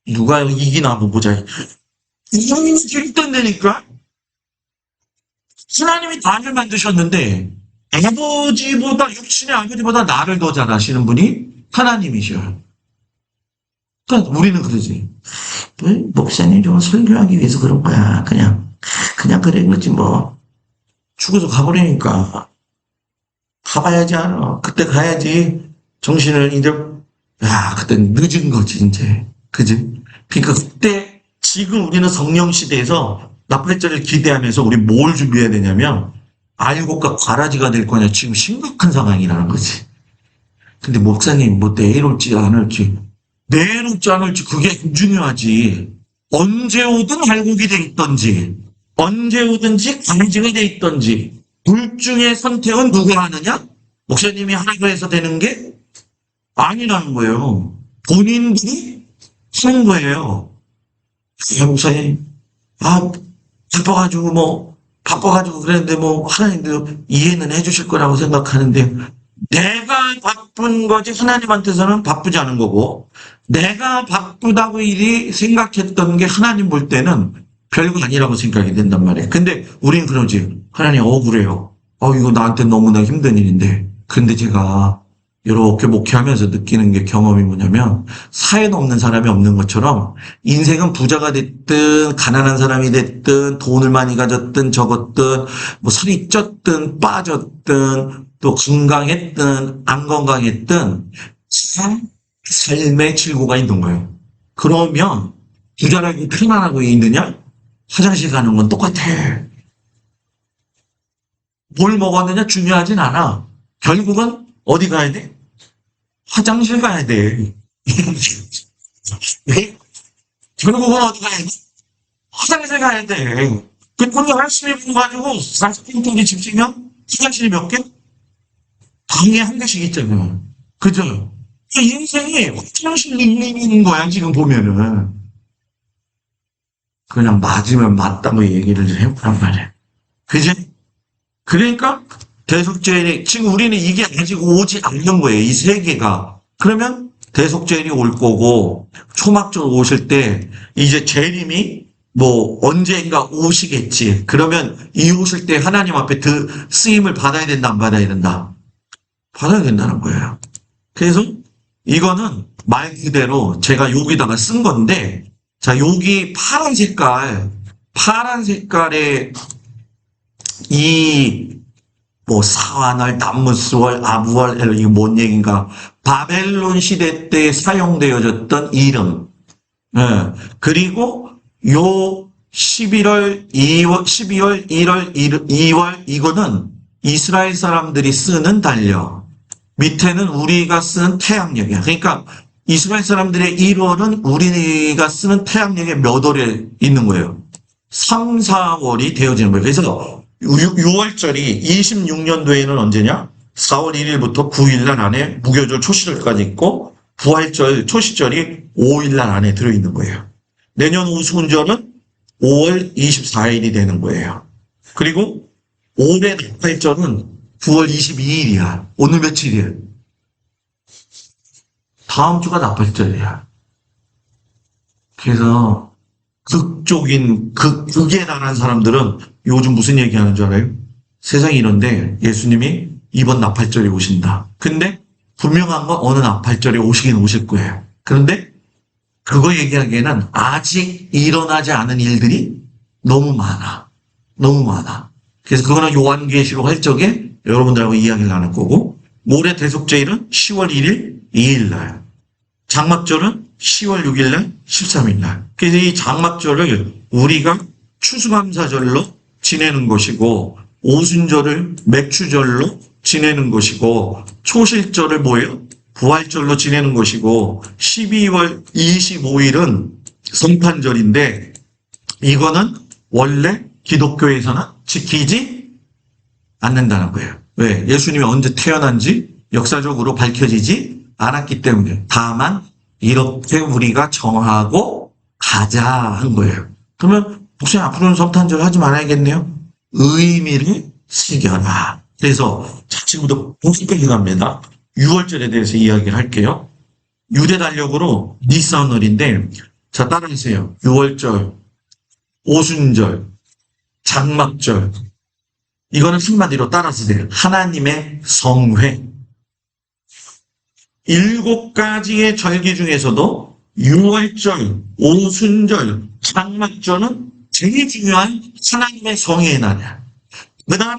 누가 이기나 한번 보자. 이형님이 기록된다니까? 하나님이 나를 만드셨는데, 아버지보다, 육신의 아버지보다 나를 더 잘 아시는 분이 하나님이셔요. 그러니까 우리는 그러지. 목사님 좀 설교하기 위해서 그런 거야. 그냥 그래, 그렇지 뭐. 죽어서 가버리니까. 가봐야지 않아. 그때 가야지. 정신을 이제, 그때 늦은 거지, 이제. 그지? 그러니까 그때, 지금 우리는 성령 시대에서 나팔절을 기대하면서 우리 뭘 준비해야 되냐면, 알곡과 가라지가 될 거냐, 지금 심각한 상황이라는 거지. 근데 목사님, 뭐 내일 올지 안 올지, 내일 올지 안 올지 그게 안 중요하지. 언제 오든 알곡이 돼 있던지, 언제 오든지 가라지가 돼 있던지, 둘 중에 선택은 누가 하느냐? 목사님이 하라고 해서 되는 게 아니라는 거예요. 본인들이 하는 거예요. 목사님, 바빠가지고 그랬는데 하나님도 이해는 해주실 거라고 생각하는데, 내가 바쁜 거지 하나님한테서는 바쁘지 않은 거고, 내가 바쁘다고 일이 생각했던 게 하나님 볼 때는 별거 아니라고 생각이 된단 말이에요. 근데 우린 그러지. 하나님 억울해요. 이거 나한테 너무나 힘든 일인데. 근데 제가 이렇게 목회하면서 느끼는 게, 경험이 뭐냐면, 사연 없는 사람이 없는 것처럼 인생은 부자가 됐든 가난한 사람이 됐든 돈을 많이 가졌든 적었든 뭐 살이 쪘든 빠졌든 또 건강했든 안 건강했든 삶의 질고가 있는 거예요. 그러면 부자라고 편안하고 있느냐? 화장실 가는 건 똑같아. 뭘 먹었느냐 중요하진 않아. 결국은 어디 가야 돼? 화장실 가야 돼. 결국은 어디 가야 돼? 화장실 가야 돼. 그 돈이 열심히 벌어가지고 40분짜리 집시면 화장실이 몇 개? 방에 한 개씩 있잖아. 그죠? 인생이 화장실 있는 거야, 지금 보면은. 그냥 맞으면 맞다고 얘기를 좀 해보란 말이야. 그지? 그러니까 대속죄일이, 지금 우리는 이게 아직 오지 않는 거예요. 이 세 개가. 그러면 대속죄일이 올 거고, 초막절 오실 때 이제 재림이 뭐 언젠가 오시겠지. 그러면 이 오실 때 하나님 앞에 그 쓰임을 받아야 된다, 안 받아야 된다? 받아야 된다는 거예요. 그래서 이거는 말 그대로 제가 여기다가 쓴 건데, 자, 여기 파란 색깔의 이 뭐 사완월, 남무스월, 아부월, 이거 뭔 얘기인가? 바벨론 시대 때 사용되어졌던 이름. 예. 그리고 요 11월, 2월, 12월, 1월, 2월 이거는 이스라엘 사람들이 쓰는 달력. 밑에는 우리가 쓰는 태양력이야. 그러니까 이스라엘 사람들의 1월은 우리가 쓰는 태양력의 몇 월에 있는 거예요. 3, 4월이 되어지는 거예요. 그래서 6월절이 26년도에는 언제냐? 4월 1일부터 9일날 안에 무교절 초시절까지 있고 부활절 초시절이 5일날 안에 들어있는 거예요. 내년 오순절은 5월 24일이 되는 거예요. 그리고 올해 나팔절은 9월 22일이야. 오늘 며칠이야? 다음 주가 나팔절이야. 그래서 극에 나간 사람들은 요즘 무슨 얘기하는 줄 알아요? 세상이 이런데 예수님이 이번 나팔절에 오신다. 근데 분명한 건 어느 나팔절에 오시긴 오실 거예요. 그런데 그거 얘기하기에는 아직 일어나지 않은 일들이 너무 많아. 너무 많아. 그래서 그거는 요한계시록 할 적에 여러분들하고 이야기를 나눌 거고, 모레 대속제일은 10월 1일, 2일날. 장막절은 10월 6일날, 13일날. 그래서 이 장막절을 우리가 추수감사절로 지내는 것이고, 오순절을 맥추절로 지내는 것이고, 초실절을 뭐예요? 부활절로 지내는 것이고, 12월 25일은 성탄절인데, 이거는 원래 기독교에서는 지키지 않는다는 거예요. 왜? 예수님이 언제 태어난지 역사적으로 밝혀지지 않았기 때문에. 다만 이렇게 우리가 정하고 가자 한 거예요. 그러면 혹시 앞으로는 성탄절 하지 말아야겠네요. 의미를 새겨라. 그래서 지금부터 본격적으로 갑니다. 6월절에 대해서 이야기를 할게요. 유대 달력으로 니산월인데, 자, 따라하세요. 6월절, 오순절, 장막절. 이거는 한마디로 따라쓰세요. 하나님의 성회. 7가지의 절기 중에서도 6월절, 오순절, 장막절은 제일 중요한 하나님의 성회의 날이야. 그 다음에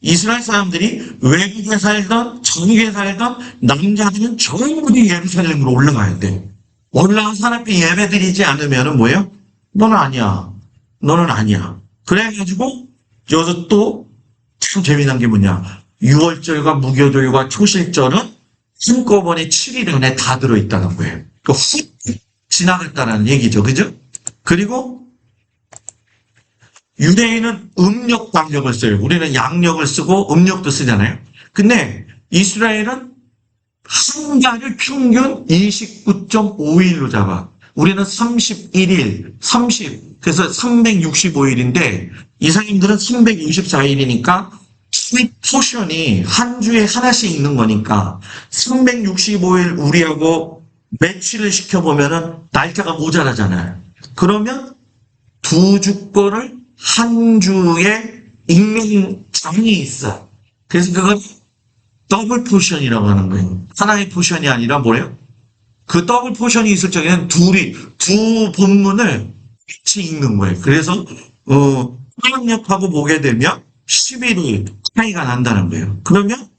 이스라엘 사람들이 외국에 살던, 전국에 살던 남자들은 전부 예루살렘으로 올라가야 돼. 올라가서 하나님께 예배드리지 않으면 뭐예요? 너는 아니야. 너는 아니야. 그래가지고 여기서 또 참 재미난 게 뭐냐. 6월절과 무교절과 초실절은 한꺼번에 7일 안에 다 들어있다는 거예요. 그 훅 지나갔다는 얘기죠. 그죠? 그리고 유대인은 음력 방력을 써요. 우리는 양력을 쓰고 음력도 쓰잖아요. 근데 이스라엘은 한 달을 평균 29.5일로 잡아. 우리는 31일, 그래서 365일인데, 이상인들은 364일이니까, 포션이 한 주에 하나씩 있는 거니까, 365일 우리하고 매치를 시켜보면은 날짜가 모자라잖아요. 그러면 두 주 거를 한 주에 읽는 장이 있어. 그래서 그걸 더블 포션이라고 하는 거예요. 하나의 포션이 아니라 뭐예요? 그 더블 포션이 있을 적에는 두 본문을 같이 읽는 거예요. 그래서, 화양력하고 보게 되면 11일 차이가 난다는 거예요. 그러면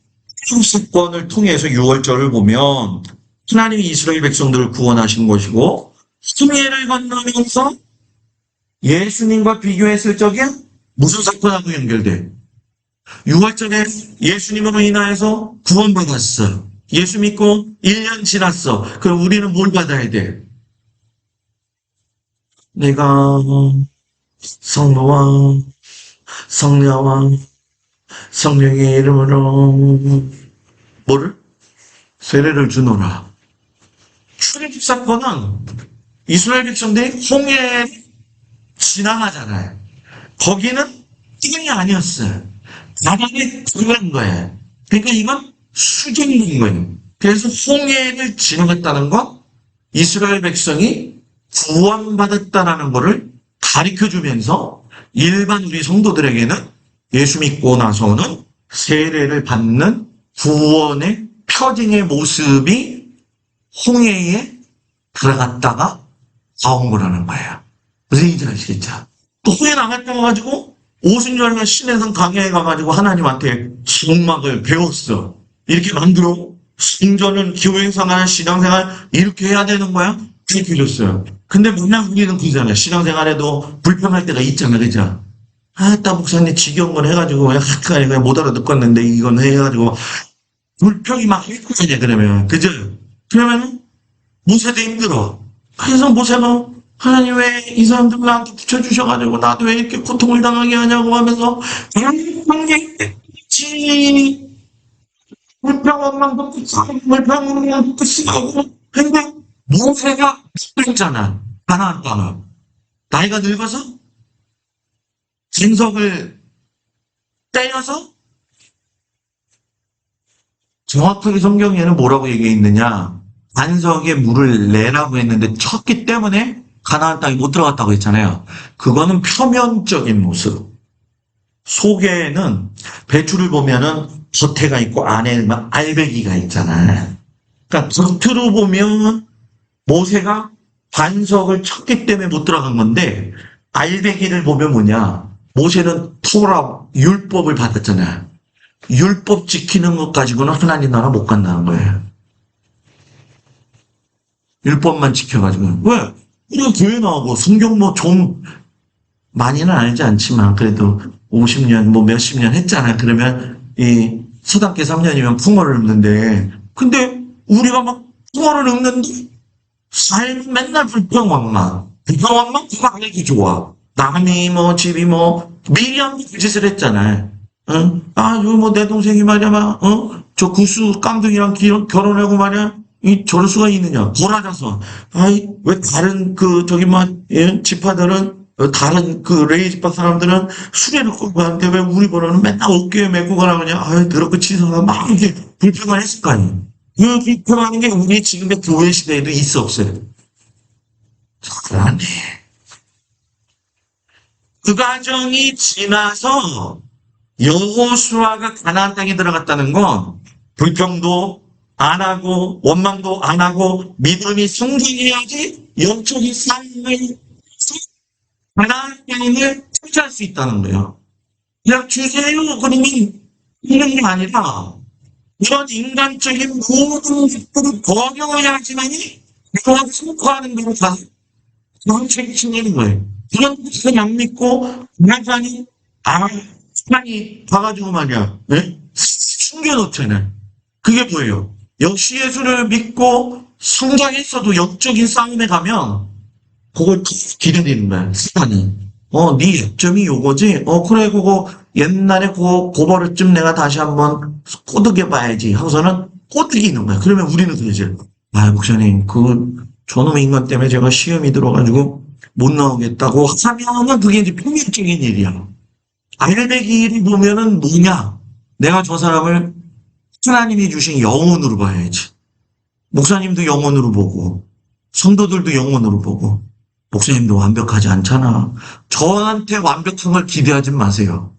사건을 통해서 6월절을 보면 하나님이 이스라엘 백성들을 구원하신 것이고, 홍해를 건너면서 예수님과 비교했을 적에 무슨 사건하고 연결돼? 6월절에 예수님으로 인하여서 구원받았어. 예수 믿고 1년 지났어. 그럼 우리는 뭘 받아야 돼? 내가 성부와 성녀와 성령의 이름으로 뭐를? 세례를 주노라. 출애굽 사건은 이스라엘 백성들이 홍해 지나가잖아요. 거기는 땅이 아니었어요. 바다에 들어간 거예요. 그러니까 이건 수정인 거예요. 그래서 홍해를 지나갔다는 건 이스라엘 백성이 구원받았다는 것을 가르쳐주면서 일반 우리 성도들에게는 예수 믿고 나서는 세례를 받는 구원의 표징의 모습이 홍해에 들어갔다가 나온 거라는 거예요. 무슨 얘기인지 아시겠죠? 또 홍해 나갔다 와가지고 오순절날 신해성 강야에 가가지고 하나님한테 성막을 배웠어. 이렇게 만들어. 신전은 교회생활, 신앙생활 이렇게 해야 되는 거야? 그렇게 해줬어요. 근데 맨날 우리는 그러잖아요. 신앙생활에도 불평할 때가 있잖아, 그죠? 아따 목사님 지겨운 건 해가지고 그냥 못 알아듣겠는데 이건 해가지고 불평이 막 있거든요. 그러면 그죠? 그러면 모세도 힘들어. 그래서 모세가 하나님 왜 이 사람들 나한테 붙여주셔가지고 나도 왜 이렇게 고통을 당하게 하냐고 하면서 지 불평원망도 끝이고 불평원망도 끝이고 근데 모세가 죽었잖아. 가나안 땅을. 나이가 늙어서 진석을 떼어서 정확하게 성경에는 뭐라고 얘기해 있느냐. 반석에 물을 내라고 했는데 쳤기 때문에 가나안 땅에 못 들어갔다고 했잖아요. 그거는 표면적인 모습. 속에는 배추를 보면은 겉에가 있고 안에 알배기가 있잖아요. 그러니까 겉으로 보면 모세가 반석을 쳤기 때문에 못 들어간 건데 알배기를 보면 뭐냐. 모세는 토라 율법을 받았잖아요. 율법 지키는 것 가지고는 하나님 나라 못 간다는 거예요. 율법만 지켜가지고. 왜? 우리가 교회 나오고 성경 뭐 좀 많이는 알지 않지만 그래도 50년 뭐 몇십 년 했잖아요. 그러면 이 서당계 3년이면 풍어를 읊는데 근데 우리가 막 풍어를 읊는데 삶 맨날 불평왕만 그거 안 하기 좋아. 남이 뭐 집이 뭐 미리암도 그 짓을 했잖아요. 응? 아, 이거 뭐 내 동생이 말이야, 막, 저 구수 깡둥이랑 결혼하고 말이야, 저럴 수가 있느냐. 돌아가서, 아이, 왜 다른 저기 뭐, 예? 지파들은, 다른 레이 지파 사람들은 수레를 끌고 가는데 왜 우리 보러는 맨날 어깨에 메고 가라 그러냐. 아이, 더럽고 치사하다. 막 이렇게 불평을 했을 거 아니에요. 그 불평하는 게 우리 지금의 교회 시대에도 있어, 없어요? 잘하네. 그 과정이 지나서 여호수아가 가나안 땅에 들어갔다는 건 불평도 안 하고 원망도 안 하고 믿음이 성장해야지 영적인 삶을 가나안 땅을 차지할 수 있다는 거예요. 그냥 주세요 그러면 이런 게 아니라 이런 인간적인 모든 것들을 버려야지만이 그거하고 성과하는 대로 다 그런 책임을 내는 거예요. 그런 것을 안 믿고 나가니 하나님 봐가지고 말이야. 네? 숨겨놓잖아요. 그게 뭐예요? 역시 예수를 믿고 성장했어도 영적인 싸움에 가면 그걸 기다리는 거야. 사단이. 네 약점이 요거지? 그래 그거 옛날에 그거를 내가 다시 한번 꼬드겨 봐야지 하고서는 꼬드기는 거야. 그러면 우리는 그러지. 목사님 저놈 인간 때문에 제가 시험이 들어가지고 못 나오겠다고 하면은 그게 이제 평면적인 일이야. 알배기를 보면은 뭐냐? 내가 저 사람을 하나님이 주신 영혼으로 봐야지. 목사님도 영혼으로 보고, 성도들도 영혼으로 보고, 목사님도 완벽하지 않잖아. 저한테 완벽한 걸 기대하지 마세요.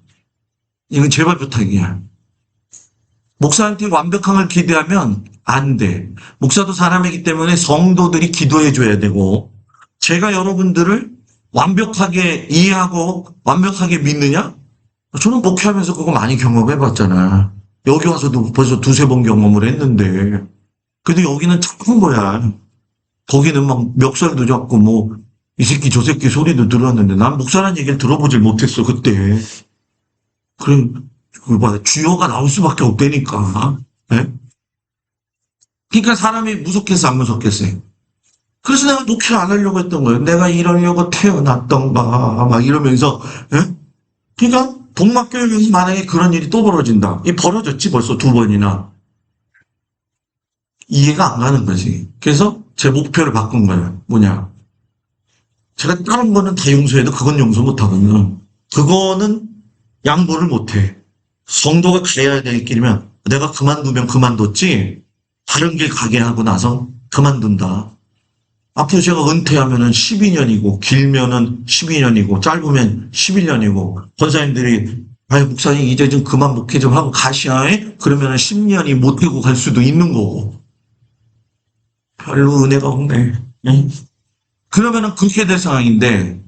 이건 제발 부탁이야. 목사한테 완벽한 걸 기대하면 안 돼. 목사도 사람이기 때문에 성도들이 기도해 줘야 되고, 제가 여러분들을 완벽하게 이해하고 완벽하게 믿느냐? 저는 목회하면서 그거 많이 경험해 봤잖아. 여기 와서도 벌써 두세 번 경험을 했는데. 근데 여기는 착한 거야. 거기는 막 멱살도 잡고 뭐, 이 새끼 저 새끼 소리도 들었는데 난 목사라는 얘기를 들어보질 못했어, 그때. 주어가 나올 수밖에 없다니까. 네? 그러니까 사람이 무섭겠어, 안 무섭겠어요? 그래서 내가 목회를 안 하려고 했던 거예요. 내가 이러려고 태어났던가, 막 이러면서, 예? 그러니까, 동막교회에서 만약에 그런 일이 또 벌어진다. 벌어졌지, 벌써 2번이나. 이해가 안 가는 거지. 그래서 제 목표를 바꾼 거예요. 뭐냐. 제가 다른 거는 다 용서해도 그건 용서 못 하거든요. 그거는 양보를 못 해. 성도가 가야 될 길이면 내가 그만두면 그만뒀지, 다른 길 가게 하고 나서 그만둔다. 앞으로 제가 은퇴하면은 12년이고, 길면은 12년이고, 짧으면 11년이고, 권사님들이, 아유, 목사님, 이제 좀 그만 목회 좀 하고 가시야. 그러면은 10년이 못하고 갈 수도 있는 거고. 별로 은혜가 없네. 응? 그러면은 그렇게 될 상황인데,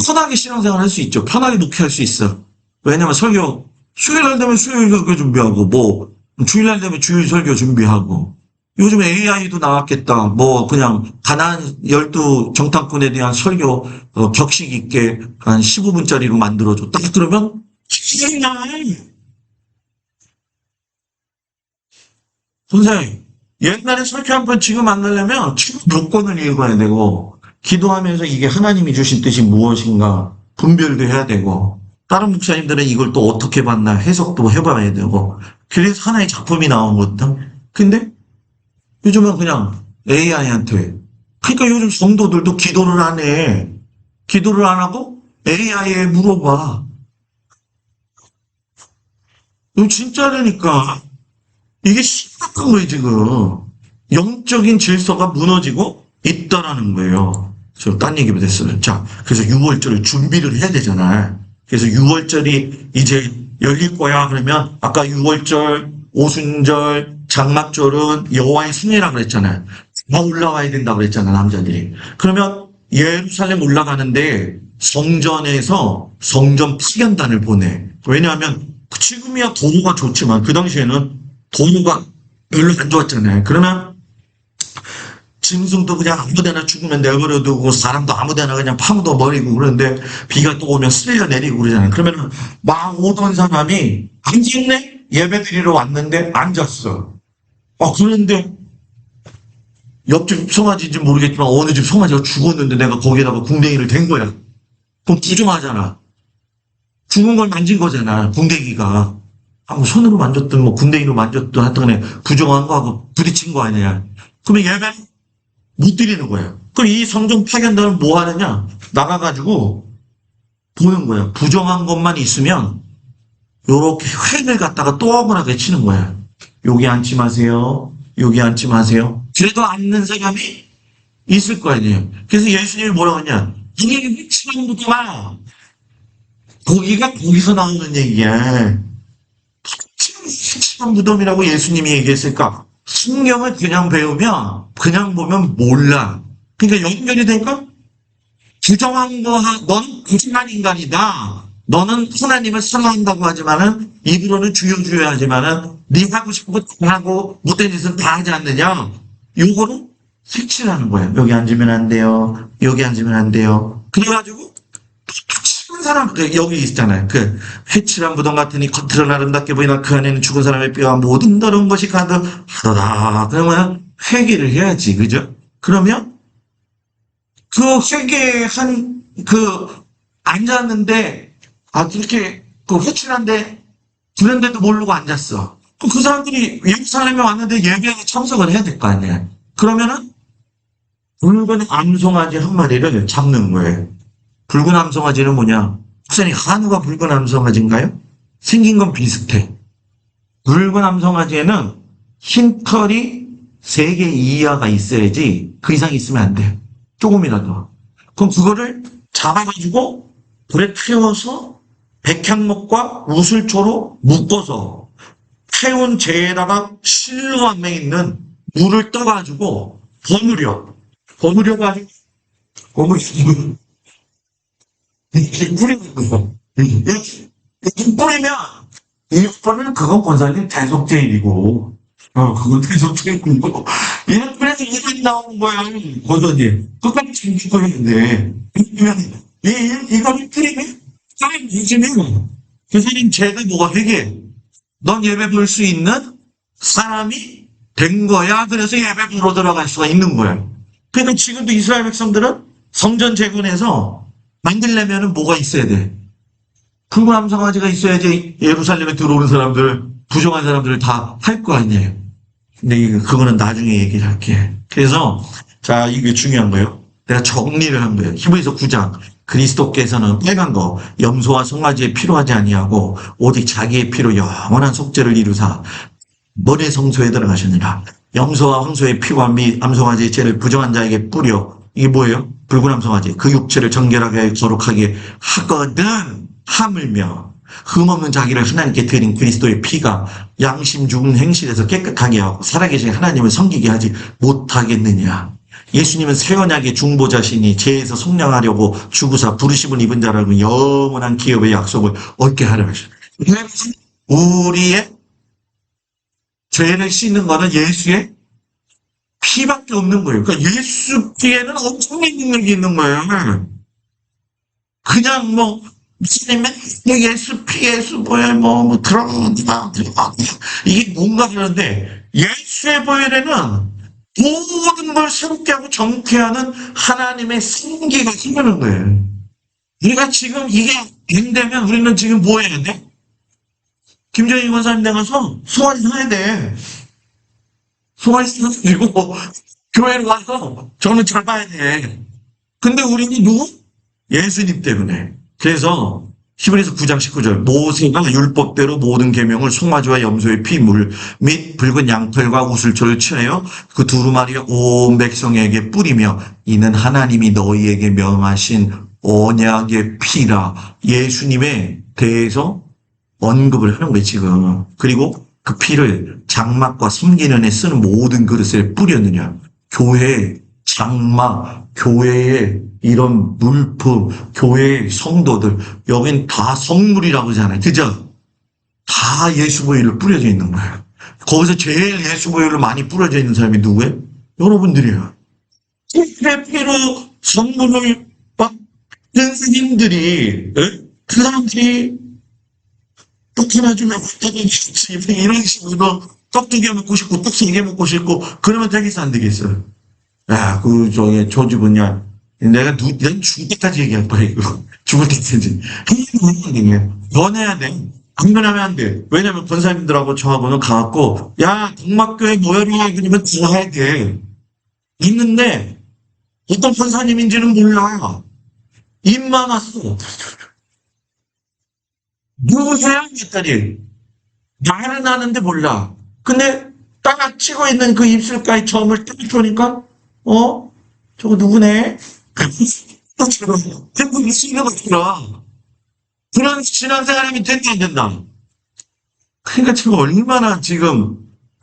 편하게 신앙생활 할 수 있죠. 편하게 목회할 수 있어. 왜냐면 설교, 수요일날 되면 수요일 설교 준비하고, 뭐, 주일날 되면 주일 설교 준비하고, 요즘 AI도 나왔겠다. 뭐, 그냥, 가난 12 정탐꾼에 대한 설교, 격식 있게 한 15분짜리로 만들어줘. 딱 그러면, 그냥, 선생님, 옛날에 설교 한 번 지금 만나려면 책 몇 권을 읽어야 되고, 기도하면서 이게 하나님이 주신 뜻이 무엇인가 분별도 해야 되고, 다른 목사님들은 이걸 또 어떻게 봤나 해석도 해봐야 되고, 그래서 하나의 작품이 나온 거거든. 근데 요즘은 그냥 AI한테, 그러니까 요즘 성도들도 기도를 안 해. 기도를 안 하고 AI에 물어봐. 이거 진짜라니까. 이게 심각한 거예요, 지금. 영적인 질서가 무너지고 있다라는 거예요. 저 딴 얘기가 됐어요. 자, 그래서 6월절을 준비를 해야 되잖아요. 그래서 6월절이 이제 열릴 거야. 그러면 아까 6월절, 오순절, 장막절은 여호와의 승리라고 그랬잖아요. 다 올라와야 된다고 그랬잖아, 남자들이. 그러면 예루살렘 올라가는데 성전에서 성전 파견단을 보내. 왜냐하면 지금이야 도로가 좋지만 그 당시에는 도로가 별로 안 좋았잖아요. 그러면 짐승도 그냥 아무데나 죽으면 내버려두고 사람도 아무데나 그냥 파묻어 버리고 그러는데 비가 또 오면 쓸려 내리고 그러잖아요. 그러면 막 오던 사람이 앉았네? 예배 드리러 왔는데 앉았어. 그런데 옆집 송아지인지 모르겠지만 어느 집 송아지가 죽었는데 내가 거기에다가 궁뎅이를 댄 거야. 그럼 부정하잖아. 죽은 걸 만진 거잖아, 궁뎅이가. 뭐 손으로 만졌든 뭐 궁뎅이로 만졌든 하여튼 간에 부정한 거하고 부딪힌 거 아니야. 그러면 예배 못 드리는 거예요. 그럼 이 성전 파견단은 뭐 하느냐? 나가가지고 보는 거예요. 부정한 것만 있으면 요렇게 획을 갖다가 또어하게 치는 거예요. 여기 앉지 마세요. 여기 앉지 마세요. 그래도 앉는 사람이 있을 거 아니에요. 그래서 예수님이 뭐라고 하냐? 이게 획치는 거구나. 거기가 거기서 나오는 얘기야. 획치는 무덤이라고 예수님이 얘기했을까? 성경을 그냥 배우면, 그냥 보면 몰라. 그러니까 연결이 되니까, 부정한 거, 넌 부정한 인간이다. 너는 하나님을 사랑한다고 하지만은, 입으로는 주여 주여 하지만은, 네 하고 싶은 거 다 하고, 못된 짓은 다 하지 않느냐? 요거를 색칠하는 거예요. 여기 앉으면 안 돼요. 여기 앉으면 안 돼요. 그래가지고, 죽은 사람들, 여기 있잖아요. 그, 회칠한 무덤 같으니 겉으로는 아름답게 보이나 그 안에는 죽은 사람의 뼈와 모든 더러운 것이 가득하더라. 그러면 회개를 해야지. 그죠? 그러면 그 회개한 앉았는데, 그렇게 그 회칠한데, 그런데도 모르고 앉았어. 그럼 그 사람들이 예루살렘에 왔는데 예배에 참석을 해야 될 거 아니야. 그러면은 붉은 암송아지 한 마리를 잡는 거예요. 붉은 암송아지는 뭐냐? 목사님, 한우가 붉은 암송아지인가요? 생긴 건 비슷해. 붉은 암송아지에는 흰 털이 3개 이하가 있어야지 그 이상 있으면 안 돼. 조금이라도. 그럼 그거를 잡아가지고 불에 태워서 백향목과 우슬초로 묶어서 태운 재에다가 실로 안에 있는 물을 떠가지고 버무려가지고 뿌리는 거예요. 뿌리면, 뿌리면 그건 권사님 대속죄인이고, 그건 대속죄인이고, 이런 뿌려서 이름이 나오는 거야, 권사님. 끝까지 챙기고 있는데, 이거를 뿌리면, 사람 유지면, 그 사람 죄가 뭐가 회개? 넌 예배 볼 수 있는 사람이 된 거야. 그래서 예배 보러 들어갈 수가 있는 거야. 그러니까 지금도 이스라엘 백성들은 성전 재건해서 만들려면 뭐가 있어야 돼? 붉은 암송아지가 있어야지 예루살렘에 들어오는 사람들, 부정한 사람들을 다 할 거 아니에요. 근데 그거는 나중에 얘기를 할게. 그래서, 자, 이게 중요한 거예요. 내가 정리를 한 거예요. 히브리서 9장. 그리스도께서는 빨간 거, 염소와 송아지에 필요하지 아니하고, 오직 자기의 피로 영원한 속죄를 이루사, 머리 성소에 들어가셨느라. 염소와 황소의 피와 및 암송아지의 죄를 부정한 자에게 뿌려. 이게 뭐예요? 붉은 암송아지. 그 육체를 정결하게 거룩하게 하거든. 하물며 흠없는 자기를 하나님께 드린 그리스도의 피가 양심 죽은 행실에서 깨끗하게 하고 살아계신 하나님을 섬기게 하지 못하겠느냐. 예수님은 새 언약의 중보자시니 죄에서 속량하려고 죽으사 부르심을 입은 자라고 영원한 기업의 약속을 얻게 하려 하셨다. 우리의 죄를 씻는 것은 예수의 피밖에 없는 거예요. 그러니까 예수 피에는 엄청난 능력이 있는 거예요. 그냥 뭐 무슬림은 예수 피, 예수 보혈 뭐 들어간다. 이게 뭔가 그런데 예수의 보혈에는 모든 걸 새롭게 하고 정케 하는 하나님의 생기가 생기는 거예요. 우리가 지금 이게 안 되면 우리는 지금 뭐 해야 돼? 김정희 권사님 나가서 소환 해야 돼. 소환 시켜가지고 교회를 와서 저는 잘 봐야 돼. 근데 우리는 누구? 예수님 때문에. 그래서 히브리서 9장 19절 모세가 율법대로 모든 계명을 송아지와 염소의 피물 및 붉은 양털과 우슬초를 취하여 그 두루마리 온 백성에게 뿌리며 이는 하나님이 너희에게 명하신 언약의 피라. 예수님에 대해서 언급을 하는 거예요 지금. 그리고 그 피를 장막과 섬기는 에 쓰는 모든 그릇에 뿌렸느냐. 교회 장막, 교회의 이런 물품, 교회의 성도들, 여긴 다 성물이라고 하잖아요. 그죠? 다 예수 보혈을 뿌려져 있는 거예요. 거기서 제일 예수 보혈을 많이 뿌려져 있는 사람이 누구예요? 여러분들이에요. 그 피로 성물을 받은 스님들이, 그 사람들이 떡 하나 주면 이런 식으로 떡 2개 먹고 싶고 떡 3개 먹고 싶고 그러면 되겠어 안 되겠어요? 야, 저 집은야, 난 죽을 때까지 얘기할 거야, 이거. 죽을 때까지. 변해야 돼. 안 변하면 안 돼. 왜냐면 권사님들하고 저하고는 가갖고, 야, 동막교회 모여라. 그러면 들어가야 돼. 있는데, 어떤 권사님인지는 몰라. 입만 왔어. 누구세요? 했더니, 말은 하는데 몰라. 근데, 딱 치고 있는 그 입술가에 점을 딱 보니까, 저거 누구네? 대부분 쓰는 것처럼. 그런 신앙생활하면 된다, 안 된다? 그러니까 지금 얼마나 지금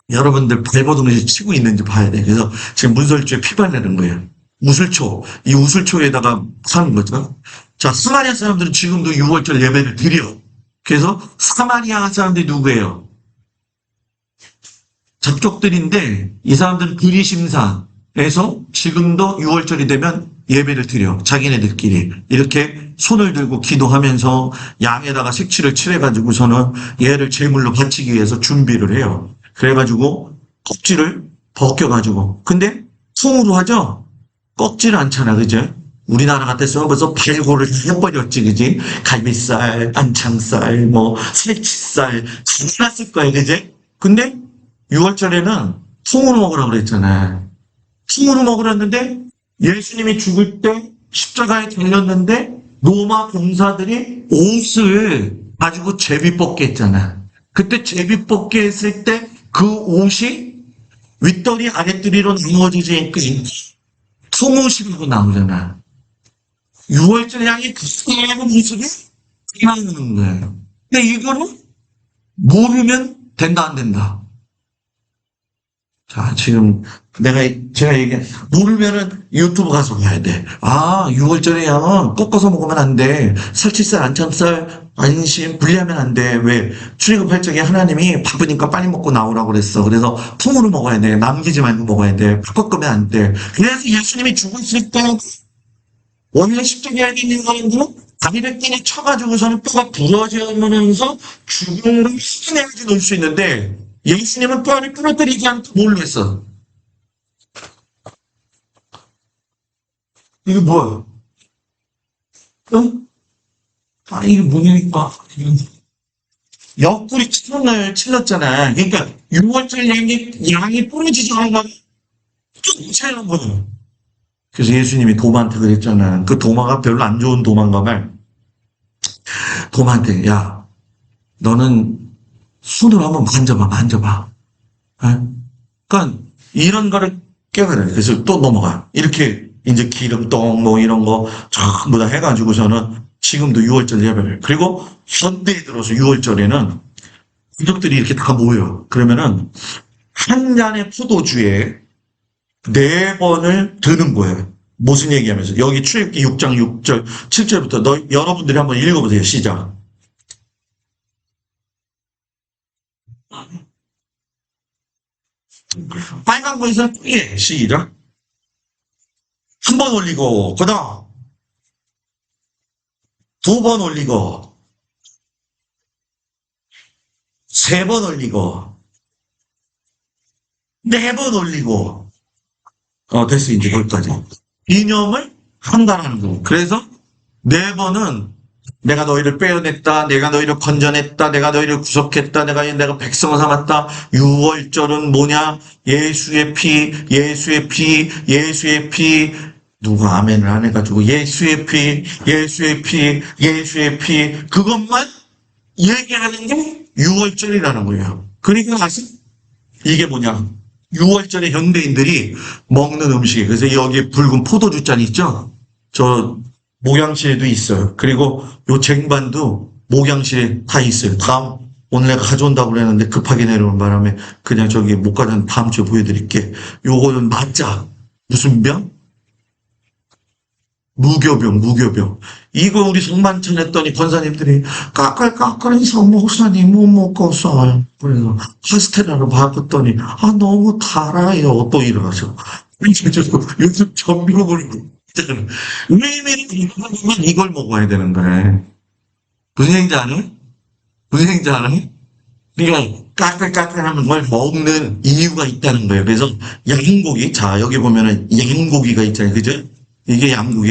여러분들 발버둥을 치고 있는지 봐야 돼. 그래서 지금 문설주에 피 바르는 거예요. 우슬초. 이 우슬초에다가 사는 거죠. 자, 사마리아 사람들은 지금도 6월절 예배를 드려. 그래서 사마리아 사람들이 누구예요? 잡족들인데 이 사람들은 그리심사에서 지금도 6월절이 되면 예배를 드려. 자기네들끼리 이렇게 손을 들고 기도하면서 양에다가 색칠을 칠해가지고서는 얘를 제물로 바치기 위해서 준비를 해요. 그래가지고 껍질을 벗겨가지고. 근데 통으로 하죠? 꺾지를 않잖아, 그죠? 우리나라 같았으면 벌써 발골을 해버렸지, 그지? 갈비살, 안창살, 뭐 살치살 다 났을 거야, 그지? 근데 6월절에는 통으로 먹으라고 그랬잖아. 통으로 먹으랬는데 예수님이 죽을 때 십자가에 달렸는데 로마 병사들이 옷을 가지고 제비 뽑기 했잖아. 그때 제비 뽑기 했을 때 그 옷이 윗다리 아랫다리로 나눠지지 통옷이라고 나오잖아. 6월절 향이 그 사람 모습이 나오는 거예요. 근데 이거는 모르면 된다 안 된다. 자, 지금 제가 얘기한, 모르면은 유튜브 가서 봐야 돼. 아, 6월절에 양은 꺾어서 먹으면 안 돼. 살치살, 안창살, 안심, 분리하면 안 돼. 왜? 출애굽할 적에 하나님이 바쁘니까 빨리 먹고 나오라고 그랬어. 그래서 통으로 먹어야 돼. 남기지 말고 먹어야 돼. 꺾으면 안 돼. 그래서 예수님이 죽었을 때, 원래 십자가에 있는 사람들은 다리를 끼니 쳐가지고서는 뼈가 부러지면서 죽음으로 희생해야지 놓을 수 있는데, 예수님은 뼈를 부러뜨리지 않고 뭘로 했어? 이게 뭐야? 응? 아, 이게 뭐냐니까. 옆구리 칠을 찔렀잖아. 그러니까, 6월절 양이 부러지지 않으면 쭉 차이는 거야. 그래서 예수님이 도마한테 그랬잖아. 그 도마가 별로 안 좋은 도마인가 봐. 도마한테, 야, 너는 손으로 한번 만져봐. 그러니까 이런 거를 깨달아요. 그래서 또 넘어가. 이렇게 이제 기름떡 뭐 이런 거 전부 다 해가지고서는 지금도 6월절 예배를. 그리고 현대에 들어서 6월절에는 가족들이 이렇게 다 모여요. 그러면은 한 잔의 포도주에 4번을 드는 거예요. 무슨 얘기하면서 여기 출애굽기 6장 6절 7절부터 여러분들이 한번 읽어보세요. 시작. 빨간 거에서 크게 시작. 한 번 올리고 그다음 2번 올리고 3번 올리고 4번 올리고 됐어 이제 거기까지. 이념을 한다라는 거. 그래서 4번은 내가 너희를 빼어냈다. 내가 너희를 건져냈다. 내가 너희를 구속했다. 내가 백성을 삼았다. 6월절은 뭐냐? 예수의 피, 예수의 피, 예수의 피. 누가 아멘을 안 해가지고 예수의 피, 예수의 피, 예수의 피. 그것만 얘기하는 게 6월절이라는 거예요. 그러니까 아직 이게 뭐냐? 6월절에 현대인들이 먹는 음식이 그래서 여기 붉은 포도주 잔 있죠? 저 목양실에도 있어요. 그리고 요 쟁반도 목양실에 다 있어요. 다음 오늘 내가 가져온다고 그랬는데 급하게 내려오는 바람에 그냥 저기 못 가는 다음 주에 보여드릴게. 요거는 맞자. 무슨 병? 무교병. 이거 우리 성만찬 했더니 권사님들이 까끌까끌해서 목사님 못 먹겠어요. 그래서 카스테라를 바꿨더니 너무 달아요. 또 이러셔. 요즘 전병을 매일매일 이걸 먹어야 되는 거예요. 무슨 얘기인지 아니? 무슨 얘기인지 아니? 그러니까 까끌까끌하면 걸 먹는 이유가 있다는 거예요. 그래서 양고기, 자 여기 보면은 양고기가 있잖아요. 그죠? 이게 양고기,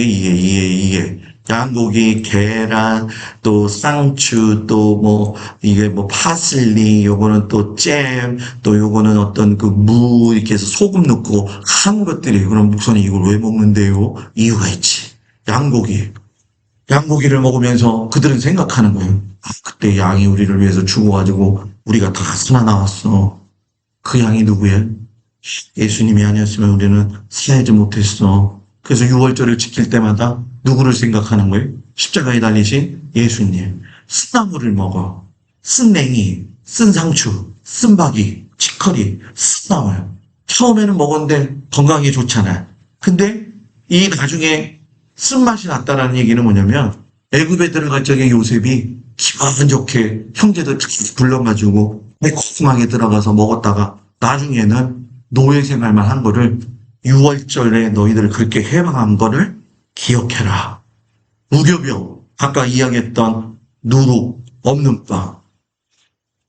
이게. 양고기, 계란, 또 쌍추, 또 뭐, 이게 뭐 파슬리, 요거는 또 잼, 또 요거는 어떤 그 무, 이렇게 해서 소금 넣고 한 것들이, 그럼 목사님 이걸 왜 먹는데요? 이유가 있지. 양고기를 먹으면서 그들은 생각하는 거예요. 그때 양이 우리를 위해서 죽어가지고 우리가 다 살아나왔어. 그 양이 누구예요? 예수님이 아니었으면 우리는 살지 못했어. 그래서 6월절을 지킬 때마다 누구를 생각하는 거예요? 십자가에 달리신 예수님. 쓴나물을 먹어. 쓴냉이, 쓴상추, 쓴박이, 치커리, 쓴나물. 처음에는 먹었는데 건강에 좋잖아. 근데 이 나중에 쓴맛이 났다라는 얘기는 뭐냐면 애굽에 들어갈 적에 요셉이 기분 좋게 형제들 불러가지고 매콤하게 들어가서 먹었다가 나중에는 노예 생활만 한 거를 6월절에 너희들 그렇게 해방한 거를 기억해라. 무교병, 아까 이야기했던 누룩, 없는 빵.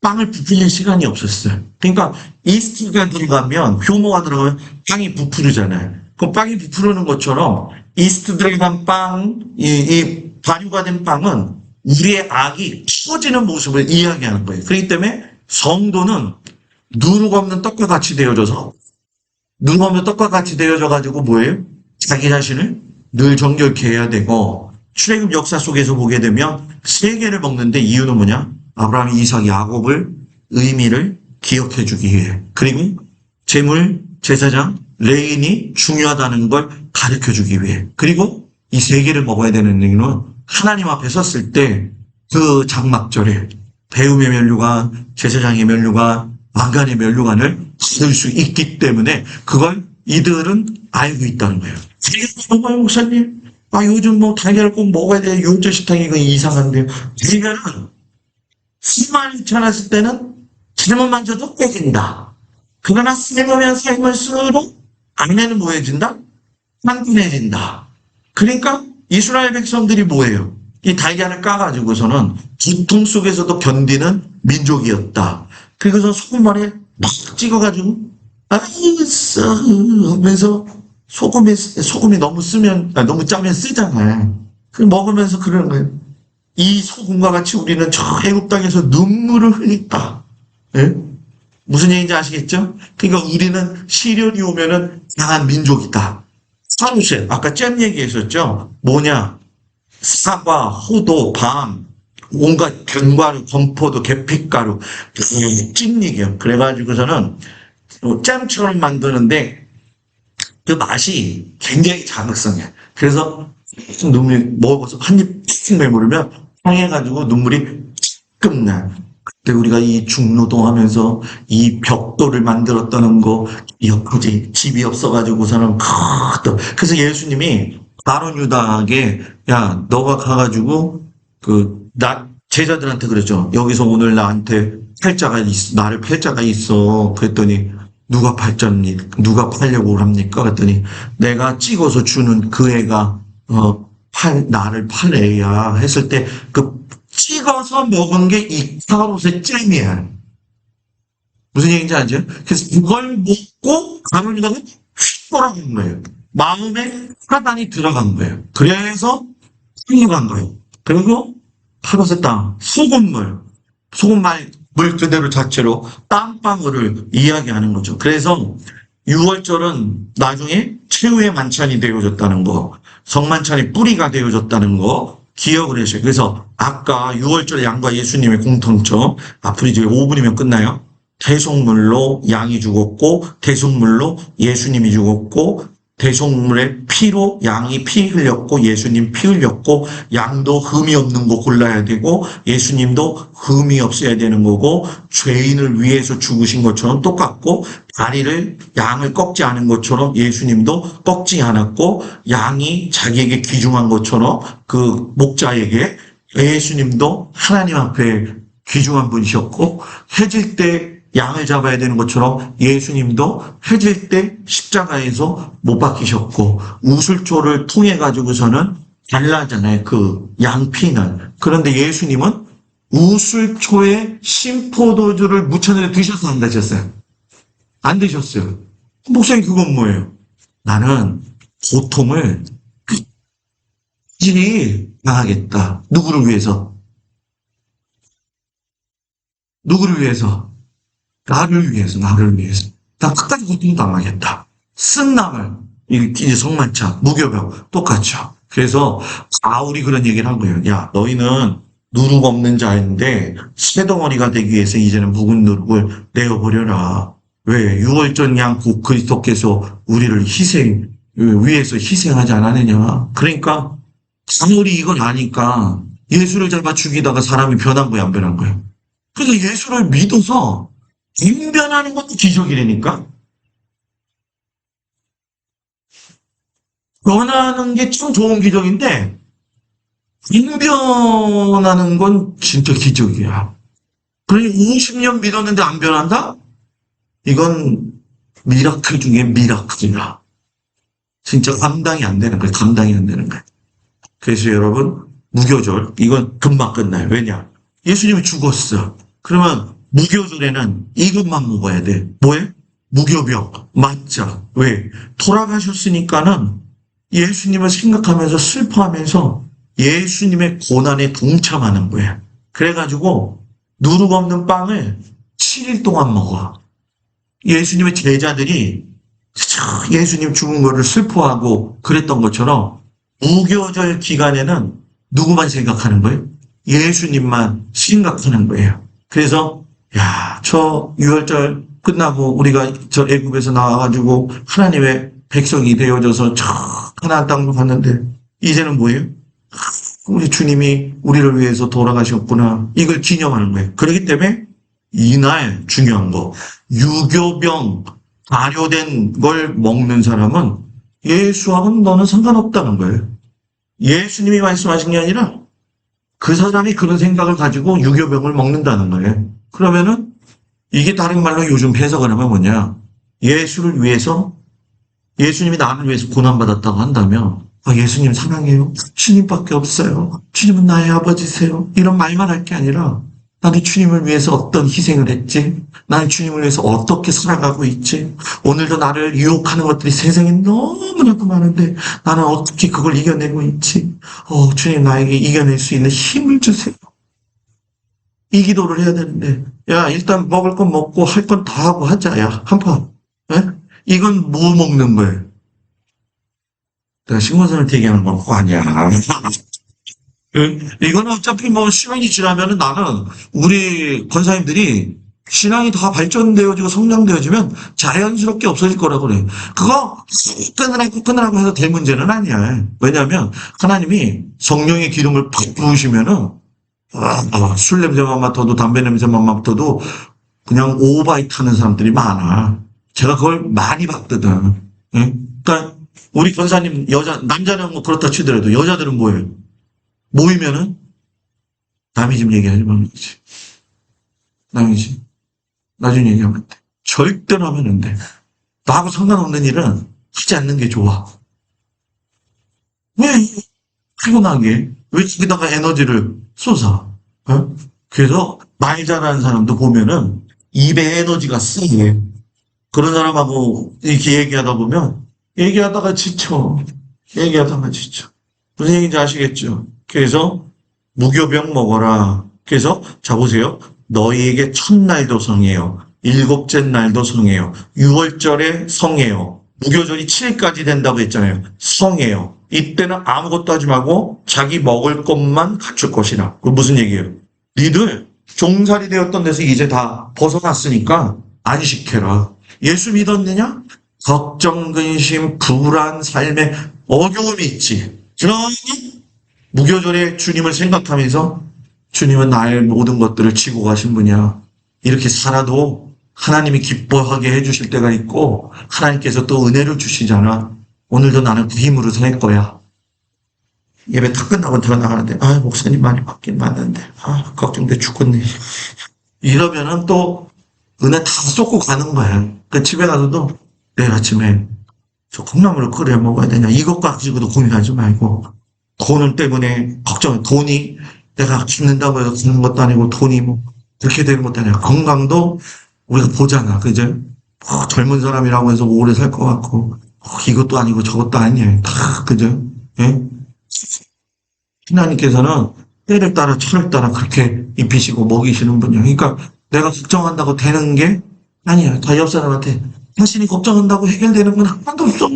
빵을 부풀릴 시간이 없었어요. 그러니까 이스트가 들어가면, 효모가 들어가면 빵이 부풀잖아요. 그 빵이 부풀는 것처럼 이스트 들어간 빵, 이 발효가 된 빵은 우리의 악이 터지는 모습을 이야기하는 거예요. 그렇기 때문에 성도는 누룩 없는 떡과 같이 되어져서 눈 오면 떡과 같이 되어져가지고 뭐예요? 자기 자신을 늘 정결케 해야 되고 출애굽 역사 속에서 보게 되면 3개를 먹는데 이유는 뭐냐? 아브라함, 이삭, 야곱을 의미를 기억해 주기 위해 그리고 제물, 제사장, 레인이 중요하다는 걸 가르쳐 주기 위해 그리고 이 3개를 먹어야 되는 이유는 하나님 앞에 섰을 때 그 장막절에 배움의 면류관, 제사장의 면류관, 왕관의 면류관을 받을 수 있기 때문에 그걸 이들은 알고 있다는 거예요. 정말 목사님, 요즘 뭐 달걀을 꼭 먹어야 돼. 요즘 식탁이 이거 이상한데요. 달걀은 수많이 쳐놨을 때는 잘못 만져도 깨진다. 그러나 삶으면 삶을수록 안에는 뭐해진다? 단단해진다. 그러니까 이스라엘 백성들이 뭐예요? 이 달걀을 까가지고서는 고통 속에서도 견디는 민족이었다. 그래서 소금만에 막 찍어가지고 알았어 하면서 소금이 너무 너무 짜면 쓰잖아요. 그 먹으면서 그러는 거예요. 이 소금과 같이 우리는 저 애굽 땅에서 눈물을 흘렸다. 예? 무슨 얘기인지 아시겠죠? 그러니까 우리는 시련이 오면은 강한 민족이다. 사루셋 아까 잼 얘기했었죠. 뭐냐? 사과, 호도, 밤, 온갖 견과류, 건포도, 계피가루, 찐이게요. 그래가지고서는 잼처럼 만드는데 그 맛이 굉장히 자극성이야. 그래서 눈물이 먹어서 한 입 푹 내물으면 향해가지고 눈물이 끝나. 그때 우리가 이 중노동 하면서 이 벽돌을 만들었다는 거 기억하지? 집이 없어가지고서는 그래서 예수님이 바론 유다에게 야 너가 가가지고 제자들한테 그랬죠. 여기서 오늘 나한테 나를 팔자가 있어. 그랬더니 누가 팔려고 합니까? 그랬더니 내가 찍어서 주는 그 애가 나를 팔 애야 했을 때 그 찍어서 먹은 게 이 카롯의 잼이야. 무슨 얘기인지 알죠? 그래서 그걸 먹고 가면 유다가 휙 돌아간 거예요. 마음에 사단이 들어간 거예요. 그래서 흘러간 거예요. 그리고 카롯의 땅, 물 그대로 자체로 땀방울을 이야기하는 거죠. 그래서 6월절은 나중에 최후의 만찬이 되어졌다는 거, 성만찬의 뿌리가 되어졌다는 거 기억을 하셔요. 그래서 아까 6월절 양과 예수님의 공통점, 앞으로 이제 5분이면 끝나요. 대속물로 양이 죽었고, 대속물로 예수님이 죽었고, 대속물의 피로 양이 피 흘렸고 예수님 피 흘렸고 양도 흠이 없는 거 골라야 되고 예수님도 흠이 없어야 되는 거고 죄인을 위해서 죽으신 것처럼 똑같고 다리를 양을 꺾지 않은 것처럼 예수님도 꺾지 않았고 양이 자기에게 귀중한 것처럼 그 목자에게 예수님도 하나님 앞에 귀중한 분이셨고 해질 때 양을 잡아야 되는 것처럼 예수님도 해질 때 십자가에서 못 박히셨고 우슬초를 통해 가지고서는 달라잖아요. 그 양피는. 그런데 예수님은 우슬초에 심포도주를 묻혀내 드셔서 안 드셨어요? 안 드셨어요. 목사님 그건 뭐예요? 나는 고통을 끝까지 당하겠다. 누구를 위해서? 누구를 위해서? 나를 위해서. 나 끝까지 고통 당하겠다. 쓴나물, 이제 성만차, 무교병, 똑같죠. 그래서 바울이 그런 얘기를 한 거예요. 야, 너희는 누룩 없는 자인데 쇠덩어리가 되기 위해서 이제는 묵은 누룩을 내어버려라. 왜? 유월절 양 그리스도께서 우리를 위해서 희생하지 않았느냐. 그러니까 바울이 이걸 아니까 예수를 잡아 죽이다가 사람이 변한 거야, 안 변한 거야? 그래서 예수를 믿어서 인변하는 것도 기적이라니까? 변하는 게 참 좋은 기적인데, 인변하는 건 진짜 기적이야. 그러니 50년 믿었는데 안 변한다? 이건 미라클 중에 미라클이야. 진짜 감당이 안 되는 거야. 그래서 여러분, 무교절, 이건 금방 끝나요. 왜냐? 예수님이 죽었어. 그러면 무교절에는 이것만 먹어야 돼. 뭐해? 무교병, 맞자. 왜? 돌아가셨으니까는 예수님을 생각하면서 슬퍼하면서 예수님의 고난에 동참하는 거야. 그래가지고 누룩 없는 빵을 7일 동안 먹어. 예수님의 제자들이 예수님 죽은 거를 슬퍼하고 그랬던 것처럼 무교절 기간에는 누구만 생각하는 거예요? 예수님만 생각하는 거예요. 그래서 야, 저 6월절 끝나고 우리가 저 애굽에서 나와가지고 하나님의 백성이 되어져서 저 가나안 땅으로 갔는데 이제는 뭐예요? 우리 주님이 우리를 위해서 돌아가셨구나. 이걸 기념하는 거예요. 그렇기 때문에 이날 중요한 거, 유교병, 발효된 걸 먹는 사람은 예수하고는 너는 상관없다는 거예요. 예수님이 말씀하신 게 아니라 그 사람이 그런 생각을 가지고 유교병을 먹는다는 거예요. 그러면은 이게 다른 말로 요즘 해석을 하면 뭐냐? 예수를 위해서 예수님이 나를 위해서 고난받았다고 한다면 예수님 사랑해요. 주님밖에 없어요. 주님은 나의 아버지세요. 이런 말만 할 게 아니라 나는 주님을 위해서 어떤 희생을 했지? 나는 주님을 위해서 어떻게 살아가고 있지? 오늘도 나를 유혹하는 것들이 세상에 너무나도 많은데 나는 어떻게 그걸 이겨내고 있지? 주님 나에게 이겨낼 수 있는 힘을 주세요. 이 기도를 해야 되는데 야 일단 먹을 건 먹고 할 건 다 하고 하자. 야 한판. 이건 뭐 먹는 거예요? 내가 신고선을 얘기하는 건 그거 아니야. 이거는 어차피 뭐 시간이 지나면은 나는 우리 권사님들이 신앙이 다 발전되어지고 성장되어지면 자연스럽게 없어질 거라고 그래. 그거 끊으라고 해서 될 문제는 아니야. 왜냐하면 하나님이 성령의 기름을 팍 부으시면은 술 냄새만 맡아도 담배 냄새만 맡아도 그냥 오바이트 하는 사람들이 많아. 제가 그걸 많이 봤거든. 응? 그러니까 우리 권사님 남자는 뭐 그렇다 치더라도 여자들은 뭐예요? 모이면은 남의 집 얘기하지 말는 거지. 남의 집. 나중에 얘기하면 돼. 절대로 하면 안 돼. 나하고 상관없는 일은 하지 않는 게 좋아. 왜 피곤하게? 왜 거기다가 에너지를 쏟아? 어? 그래서 말 잘하는 사람도 보면은 입에 에너지가 세게. 그런 사람하고 이렇게 얘기하다 보면 얘기하다가 지쳐. 무슨 얘기인지 아시겠죠? 그래서 무교병 먹어라. 그래서 자 보세요. 너희에게 첫날도 성해요. 일곱째 날도 성해요. 유월절에 성해요. 무교절이 7일까지 된다고 했잖아요. 성해요. 이때는 아무것도 하지 말고 자기 먹을 것만 갖출 것이라. 그 무슨 얘기예요? 니들 종살이 되었던 데서 이제 다 벗어났으니까 안식해라. 예수 믿었느냐? 걱정, 근심, 불안, 삶에 어려움이 있지. 그러니 무교절에 주님을 생각하면서 주님은 나의 모든 것들을 지고 가신 분이야. 이렇게 살아도 하나님이 기뻐하게 해주실 때가 있고 하나님께서 또 은혜를 주시잖아. 오늘도 나는 그 힘으로 살 거야. 예배 다 끝나고 들어나가는데 목사님 많이 받긴 받는데 걱정돼 죽겠네. 이러면은 또 은혜 다 쏟고 가는 거야. 그 집에 가서도 내일 아침에 저 콩나물을 끓여 먹어야 되냐 이것 가지고도 고민하지 말고 돈 때문에 걱정. 돈이 내가 죽는다고 해서 죽는 것도 아니고 돈이 뭐 그렇게 되는 것도 아니야. 건강도 우리가 보잖아. 그죠? 젊은 사람이라고 해서 오래 살 것 같고 이것도 아니고 저것도 아니에요. 다 그죠? 예? 하나님께서는 때를 따라 철을 따라 그렇게 입히시고 먹이시는 분이야. 그러니까 내가 걱정한다고 되는 게 아니야. 다 옆 사람한테 당신이 걱정한다고 해결되는 건 하나도 없어.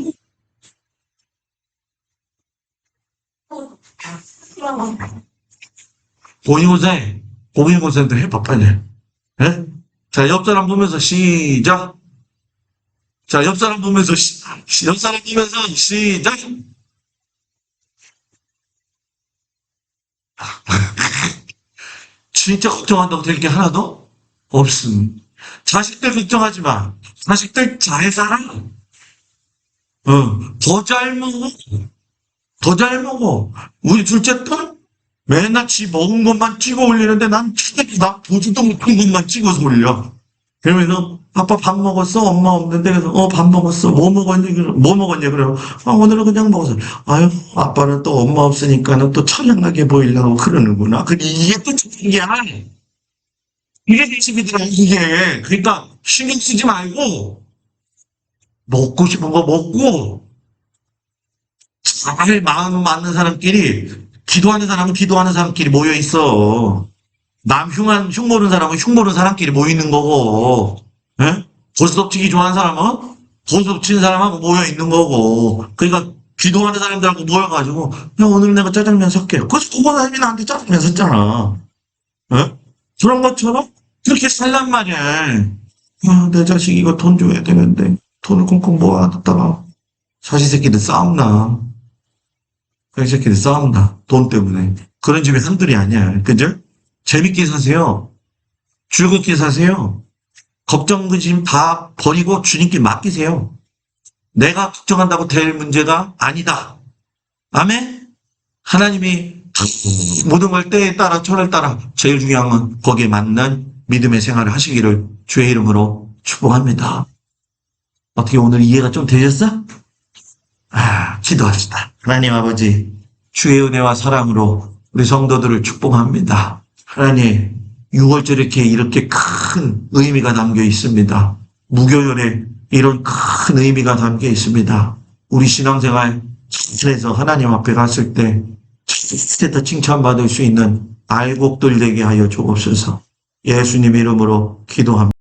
공인고사한테 해봐 빨리. 예? 자, 옆 사람 보면서 시작. 자, 옆 사람 보면서 시작. 진짜 걱정한다고 될 게 하나도 없음. 자식들 걱정하지 마. 자식들 잘 살아. 더 잘 먹어. 우리 둘째 딸 맨날 지 먹은 것만 찍어 올리는데 난 나 보지도 못한 것만 찍어서 올려. 그러면서 아빠 밥 먹었어? 엄마 없는데 그래서 밥 먹었어. 뭐 먹었니? 그래요. 오늘은 그냥 먹었어. 아유 아빠는 또 엄마 없으니까는 또 처량하게 보이려고 그러는구나. 이게 또 자식이야. 이게 자식이더라 이게. 그러니까 신경 쓰지 말고 먹고 싶은 거 먹고 잘 마음 맞는 사람끼리 기도하는 사람끼리 모여 있어. 남 흉 모르는 사람은 흉 모르는 사람끼리 모이는 거고, 예? 고스톱치기 좋아하는 사람은 고스톱 치는 사람하고 모여 있는 거고. 그러니까 기도하는 사람들하고 모여가지고, 야 오늘 내가 짜장면 살게. 그래서 그거사님이 나한테 짜장면 샀잖아. 예? 그런 것처럼 그렇게 살란 말이야. 내 자식 이거 돈 줘야 되는데 돈을 콩콩 모아놨다가 사시새끼들 싸움나. 사시새끼들 싸움나. 돈 때문에. 그런 집이 한둘이 아니야. 그죠? 재밌게 사세요. 즐겁게 사세요. 걱정, 근심 다 버리고 주님께 맡기세요. 내가 걱정한다고 될 문제가 아니다. 아멘? 하나님이 모든 걸 때에 따라 철을 따라 제일 중요한 건 거기에 맞는 믿음의 생활을 하시기를 주의 이름으로 축복합니다. 어떻게 오늘 이해가 좀 되셨어? 기도합시다. 하나님 아버지, 주의 은혜와 사랑으로 우리 성도들을 축복합니다. 하나님, 6월절에 이렇게 큰 의미가 담겨 있습니다. 무교절에 이런 큰 의미가 담겨 있습니다. 우리 신앙생활 잘해서 하나님 앞에 갔을 때 더 칭찬받을 수 있는 알곡들 되게 하여 주옵소서. 예수님 이름으로 기도합니다.